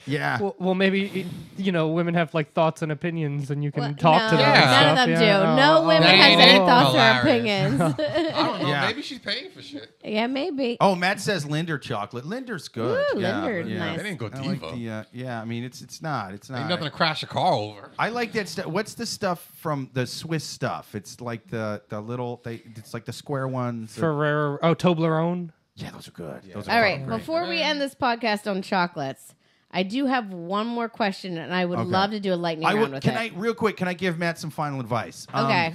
yeah. Well, maybe women have like thoughts and opinions, and you can Well, talk to no, them. and Yeah. None of stuff. them Yeah. do. No women That has ain't any it. thoughts or Hilarious. opinions. I don't know. Yeah. Maybe she's paying for shit. Yeah, maybe. Oh, Matt says Linder chocolate. Linder's good. Ooh, yeah, Linder's yeah. nice. They didn't go I like diva. the, yeah, I mean, it's not. Ain't nothing to crash a car over. I like that stuff. What's the stuff from the Swiss stuff? It's like the little. It's like the square ones. Ferrero. Oh, Toblerone. Yeah, those are good. Those are All right, fucking great. before we end this podcast on chocolates, I do have one more question, and I would love to do a lightning round with it. Real quick, can I give Matt some final advice? Okay.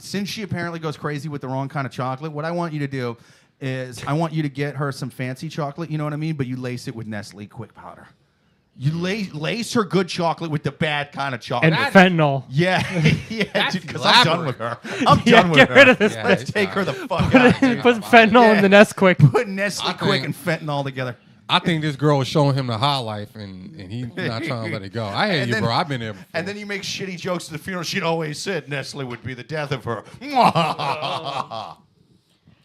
Since she apparently goes crazy with the wrong kind of chocolate, what I want you to do is I want you to get her some fancy chocolate, you know what I mean? But you lace it with Nestle Quick Powder. You lace her good chocolate with the bad kind of chocolate. And fentanyl. Yeah, yeah, That's because I'm done elaborate. with her. I'm done with get her. rid of this. Yeah, Let's it's take not. her the fuck out. dude. Put fentanyl in the Nesquik. Put Nestle I Quick and think- fentanyl together. I think this girl was showing him the high life, and he's not trying to let it go. I hear And you, then- bro. I've been there before. And then you make shitty jokes at the funeral. She'd always said Nestle would be the death of her.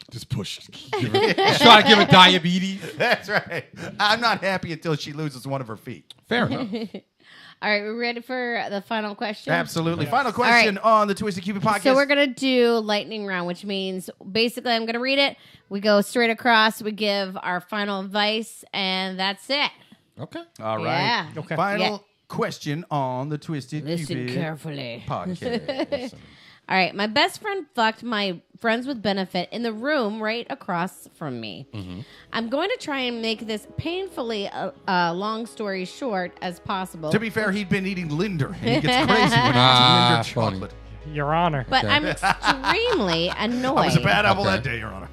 just push. Just try to give her diabetes. That's right. I'm not happy until she loses one of her feet. Fair enough. All right, we're ready for the final question? Absolutely. Final question on the Twisted Cupid podcast. So we're going to do lightning round, which means basically I'm going to read it. We go straight across. We give our final advice, and that's it. Okay. All right. Yeah. Okay. Final Yeah. question on the Twisted Listen Cupid carefully. podcast. All right, my best friend fucked my friends with benefit in the room right across from me. I'm going to try and make this painfully long story short as possible. To be fair, he'd been eating Linder, and he gets crazy when he eats Ah, Linder funny. chocolate. Your Honor. But I'm extremely annoyed. I was a bad apple Okay. that day, Your Honor.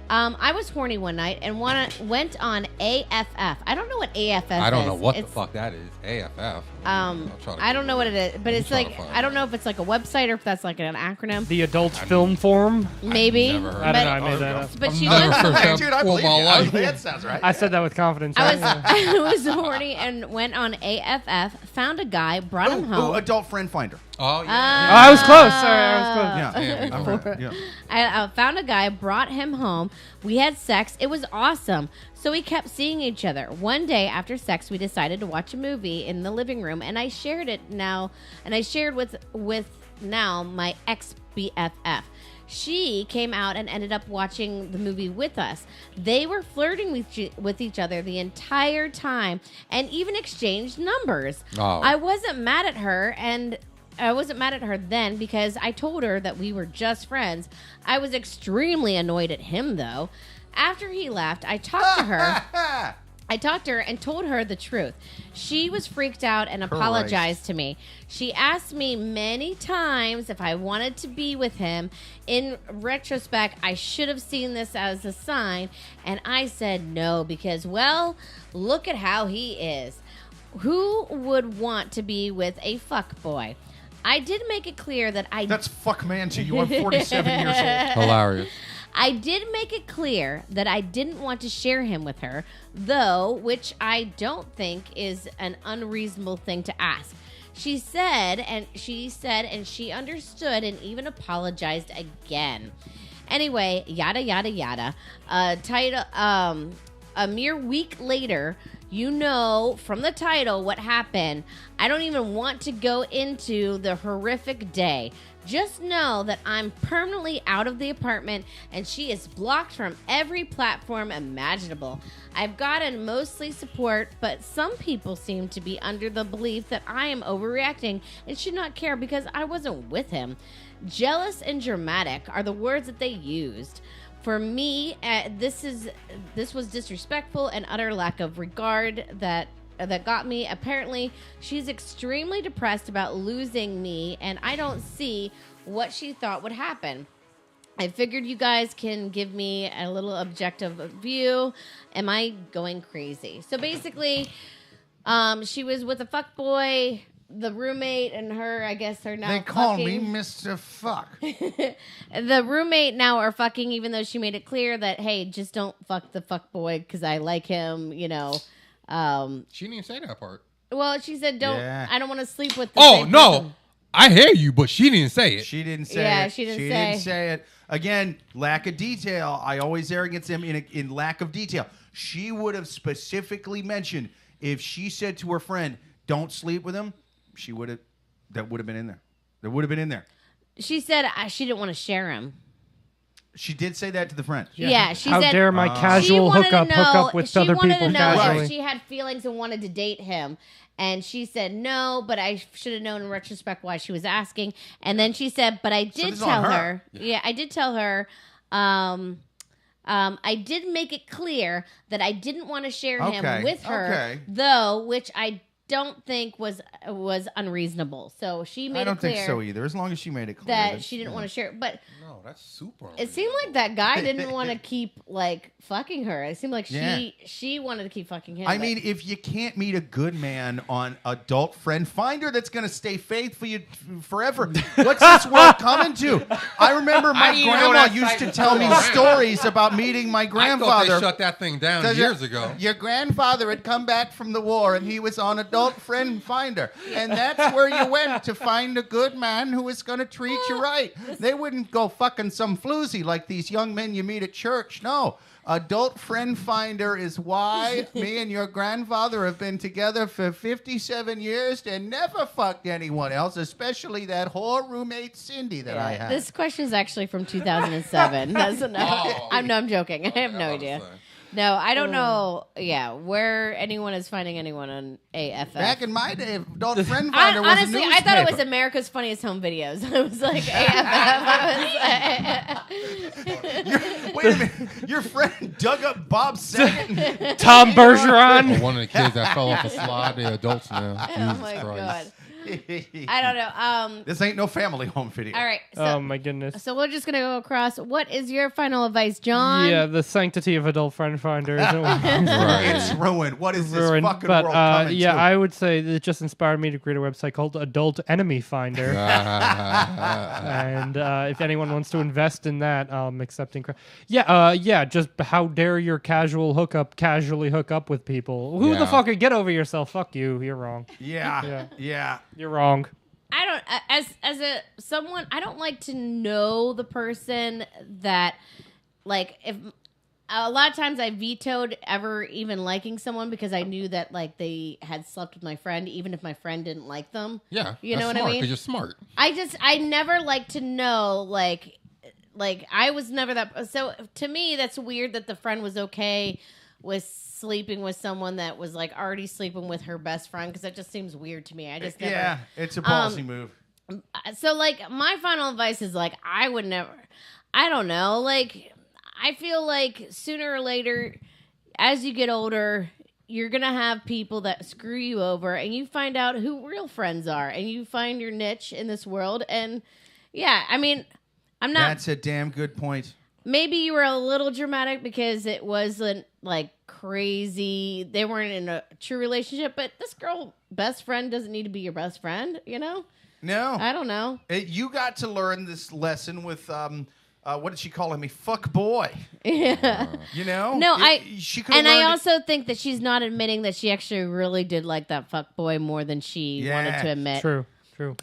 I was horny one night and went on AFF. I don't know what AFF is. I don't know what the It's- fuck that is. AFF. I don't know what it is, but it's trying to like, find I don't know if it's like a website or if that's like an acronym. The Adult Film Forum. Maybe. never heard I don't know. I But, made that up. but she Never went. heard that Dude, I for believe my you. life. That sounds right. I said that with confidence. I was horny and went on AFF, found a guy, brought him home. Ooh, adult friend finder. Oh, yeah. Oh, I was close. Sorry, I was close. Yeah. Damn, we know Okay, that. yeah. I found a guy, brought him home. We had sex. It was awesome. So we kept seeing each other. One day after sex, we decided to watch a movie in the living room, and I shared it now. And I shared with now my ex BFF. She came out and ended up watching the movie with us. They were flirting with each other the entire time, and even exchanged numbers. Oh. I wasn't mad at her, and I wasn't mad at her then because I told her that we were just friends. I was extremely annoyed at him, though. After he left, I talked to her. I talked to her and told her the truth. She was freaked out and apologized to me. She asked me many times if I wanted to be with him. In retrospect, I should have seen this as a sign, and I said no because, well, look at how he is. Who would want to be with a fuckboy? I did make it clear that That's fuck man to you. I'm 47 years old. Hilarious. I did make it clear that I didn't want to share him with her, though, which I don't think is an unreasonable thing to ask. She said, and she understood and even apologized again. Anyway, yada, yada, yada. Title, a mere week later, you know from the title what happened. I don't even want to go into the horrific day. Just know that I'm permanently out of the apartment and she is blocked from every platform imaginable. I've gotten mostly support, but some people seem to be under the belief that I am overreacting and should not care because I wasn't with him. Jealous and dramatic are the words that they used. For me, this was disrespectful and utter lack of regard that got me. Apparently, she's extremely depressed about losing me, and I don't see what she thought would happen. I figured you guys can give me a little objective view. Am I going crazy? So basically, she was with a fuckboy. The roommate and her, I guess, are now They call me fucking. Mr. Fuck. The roommate now are fucking, even though she made it clear that, hey, just don't fuck the fuckboy because I like him, She didn't even say that part. Well, she said, Yeah. I don't want to sleep with the Oh, same no. person. I hear you, but she didn't say it. She didn't say Yeah, it. she didn't didn't say. say it. Again, lack of detail. I always err against him in lack of detail. She would have specifically mentioned if she said to her friend, "Don't sleep with him," that would have been in there. That would have been in there. She said she didn't want to share him. She did say that to the friend. Yeah, she How said. dare my she casual wanted to hook know, up with she other wanted people to know casually. if she had feelings and wanted to date him. And she said no, but I should have known in retrospect why she was asking. And then she said, but I this did is on tell her. her. Yeah, I did tell her. I did make it clear that I didn't want to share him Okay, with her, okay. though, which I don't think was unreasonable. So she made I don't it clear think so either. As long as she made it clear that she didn't want to share it. But No, that's super. it seemed like that guy didn't want to keep fucking her. It seemed like Yeah. she wanted to keep fucking him. I but- mean, if you can't meet a good man on Adult Friend Finder that's going to stay faithful you forever, what's this world coming to? I remember my I didn't even know grandma that used site to was tell me still around. stories about meeting my I thought grandfather. they shut that thing down 'Cause years ago. Your grandfather had come back from the war and he was on Adult Friend Finder. And that's where you went to find a good man who was going to treat you right. They wouldn't go fucking some floozy like these young men you meet at church. No. Adult Friend Finder is why me and your grandfather have been together for 57 years and never fucked anyone else, especially that whore roommate Cindy that I had. This question is actually from 2007. That's enough. Oh. I'm joking. I have no idea. No, I don't know. Yeah, where anyone is finding anyone on AFF. Back in my day, Adult Friend Finder was Honestly, a I thought it was newspaper. America's Funniest Home Videos. I was like AFF. Wait a minute. Your friend dug up Bob Saget. Tom Bergeron. One of the kids that fell off a slide, they're adults now. Oh Jesus my Christ. god. I don't know. This ain't no family home video. All right. So, Oh my goodness. so we're just gonna go across. What is your final advice, John? Yeah, the sanctity of Adult Friend Finder is It's ruined. What is this ruined. fucking But world coming yeah, to? I would say that it just inspired me to create a website called Adult Enemy Finder. And if anyone wants to invest in that, I'm accepting. Yeah. Just how dare your casually hook up with people? Who the Yeah. fuck? Get over yourself. Fuck you. You're wrong. Yeah. You're wrong. I don't someone I don't like to know the person that if a lot of times I vetoed ever even liking someone because I knew that they had slept with my friend even if my friend didn't like them. Yeah, You know that's what I smart, mean? 'cause you're smart. I never like to know like I was never that. So to me that's weird that the friend was okay with sleeping with someone that was already sleeping with her best friend because that just seems weird to me. I just never. Yeah, it's a ballsy move. So my final advice is I would never. I don't know. I feel like sooner or later, as you get older, you're gonna have people that screw you over, and you find out who real friends are, and you find your niche in this world. And yeah, I mean, I'm not. That's a damn good point. Maybe you were a little dramatic because it wasn't crazy. They weren't in a true relationship, but this girl best friend doesn't need to be your best friend, you know? No. I don't know. You got to learn this lesson with what did she call him? Fuck boy. Yeah. You know? No, she could and learned I also think that she's not admitting that she actually really did like that fuck boy more than she wanted to admit. True.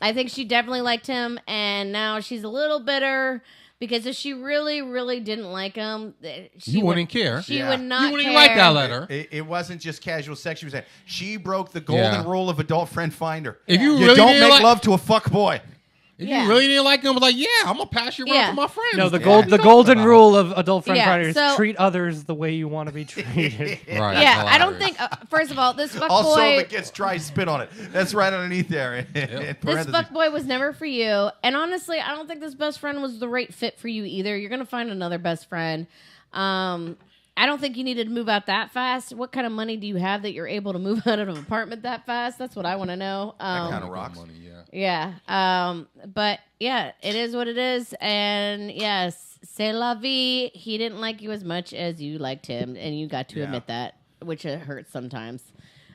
I think she definitely liked him, and now she's a little bitter Because if she really, really didn't like him, You wouldn't care. She Yeah. would not You wouldn't care. even like that letter. It wasn't just casual sex. She was saying she broke the golden rule of adult friend finder. If you You really don't didn't make like, love to a fuck boy. if Yeah. you really didn't like him, like, yeah, I'm gonna pass you around Yeah. to my friends. No, the Yeah. golden rule of adult friend Yeah, finder is so- treat others the way you want to be treated. Right. Yeah, I don't hilarious. think. First of all, this fuck Also, boy. if it gets dry, spit on it. That's right underneath there. In This parentheses. fuckboy was never for you. And honestly, I don't think this best friend was the right fit for you either. You're going to find another best friend. I don't think you needed to move out that fast. What kind of money do you have that you're able to move out of an apartment that fast? That's what I want to know. That kind of rocks. Money, yeah. Yeah. But yeah, it is what it is. And yes, c'est la vie. He didn't like you as much as you liked him. And you got to admit that, which it hurts sometimes.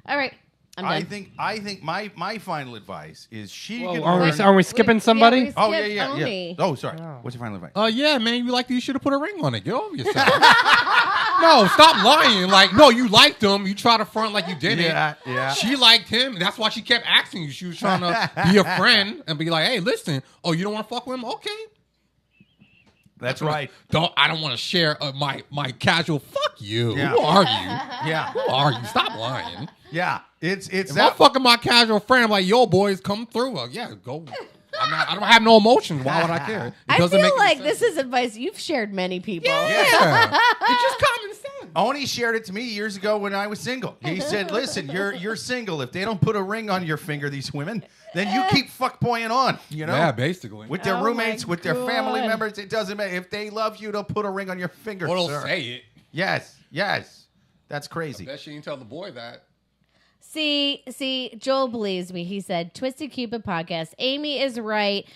All right. I'm done. I think my final advice is she Whoa, can aren't learn- we skipping somebody? Yeah, Oh yeah. Oni. Oh, sorry. Oh. What's your final advice? Yeah, man, you should have put a ring on it. Get over yourself. No, stop lying. Like, no, you liked him. You try to front like you didn't. Yeah. She liked him. That's why she kept asking you. She was trying to be a friend and be like, hey, listen. Oh, you don't want to fuck with him? Okay. That's right. I don't want to share my casual. Fuck you. Yeah. Who are you? Yeah. Who are you? Stop lying. Yeah. It's If I'm that. fucking my casual friend, I'm like, yo, boys, come through. Well, yeah, go. I don't have no emotions. Why would I care? It I doesn't feel make any like sense. this is advice you've shared many people. Yeah. It's just common sense. Oni shared it to me years ago when I was single. He said, "Listen, you're single. If they don't put a ring on your finger, these women, then you keep fuckboying on. You know, Yeah, basically. with their Oh roommates, my with their family God. members. It doesn't matter. If they love you, they'll put a ring on your finger. Or they'll sir. say it. Yes. That's crazy. Bet she didn't tell the boy that. See, Joel believes me. He said, Twisted Cupid podcast. Amy is right.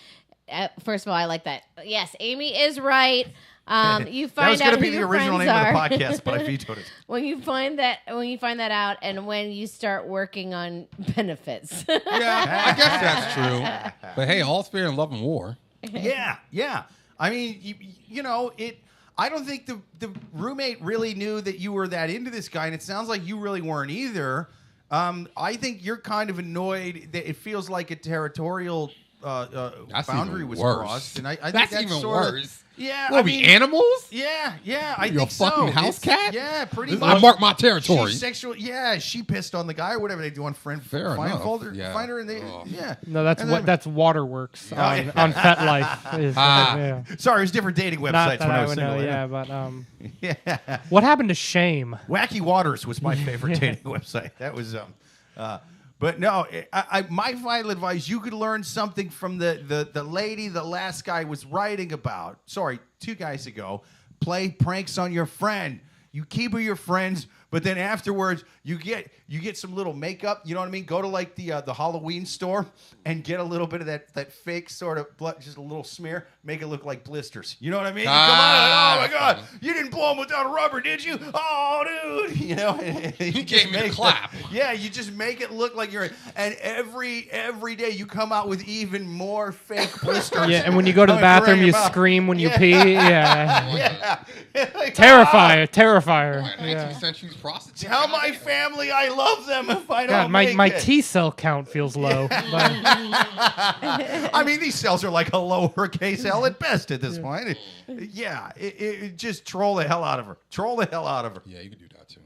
First of all, I like that. Yes, Amy is right. You That find was out going to who be the your original friends name are. of the podcast, but I vetoed it. When you find that out, and when you start working on benefits. Yeah, I guess that's true. But hey, all's fair in love and war. Yeah. I mean, you know, I don't think the roommate really knew that you were that into this guy, and it sounds like you really weren't either. I think you're kind of annoyed that it feels like a territorial boundary even was worse. crossed, and I think That's that's even sort of- worse. Yeah, What, I we mean, animals? Yeah, I You a think so. fucking house cat? Yeah, pretty This- much. I mark my territory. She's sexual. Yeah, she pissed on the guy or whatever they do on Friend Fair enough. Yeah. Finder, and they Ugh. yeah. No, that's And what then- that's Waterworks Oh, yeah. on FetLife. Ah. Sorry, it was different dating Not websites that when I I was would single. know, yeah. but what happened to Shame? Wacky Waters was my favorite dating website. That was but no, my final advice: you could learn something from the lady the last guy was writing about. Sorry, 2 guys ago. Play pranks on your friend. You keep her your friends, but then afterwards you get some little makeup. You know what I mean? Go to like the Halloween store and get a little bit of that fake sort of blood, just a little smear. Make it look like blisters. You know what I mean? Come on! Oh my that's God! funny. You didn't blow them without a rubber, did you? Oh, dude! You know, you gave me the clap. Yeah, you just make it look like you're. And every day you come out with even more fake blisters. Yeah, and when you go to the coming bathroom, from you your mouth. scream when you Yeah. pee. Yeah, Yeah. Like, Terrifier. Boy, 19th Yeah. century prostitute. Tell my family I love them if I God, don't my it. T cell count feels low. But I mean, these cells are like a lowercase L at best at this point. Yeah, it just troll the hell out of her. Troll the hell out of her. Yeah, you can do that too.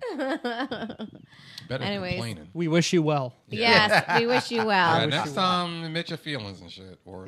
Better than Anyways. complaining. we wish you well. Yes, we wish you well. Yeah, next time, admit your feelings and shit. Or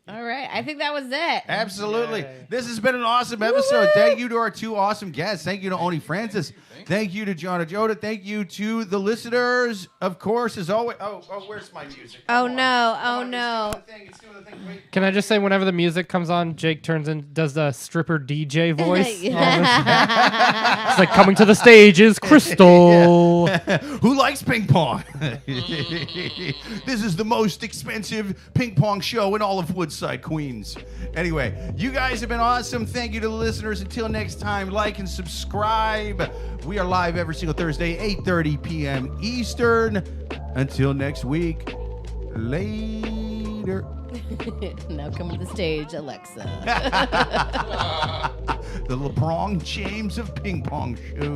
All right, I think that was it. Absolutely. Yay. This has been an awesome episode. Thank you to our 2 awesome guests. Thank you to Oni Francis. Thank you to John Ajodah. Thank you to the listeners, of course, as always. Oh, where's my music? Oh, Come on. no. Come Oh, on, no. It's doing the thing. Wait. Can I just say, whenever the music comes on, Jake turns in, does the stripper DJ voice. Yeah. It's like coming to the stage is Crystal. Who likes ping pong? This is the most expensive ping pong show in all of Woodside, Queens. Anyway, you guys have been awesome. Thank you to the listeners. Until next time, like and subscribe. We are live every single Thursday, 8:30 p.m. Eastern. Until next week, later. Now come to the stage, Alexa. The LeBron James of ping pong shows.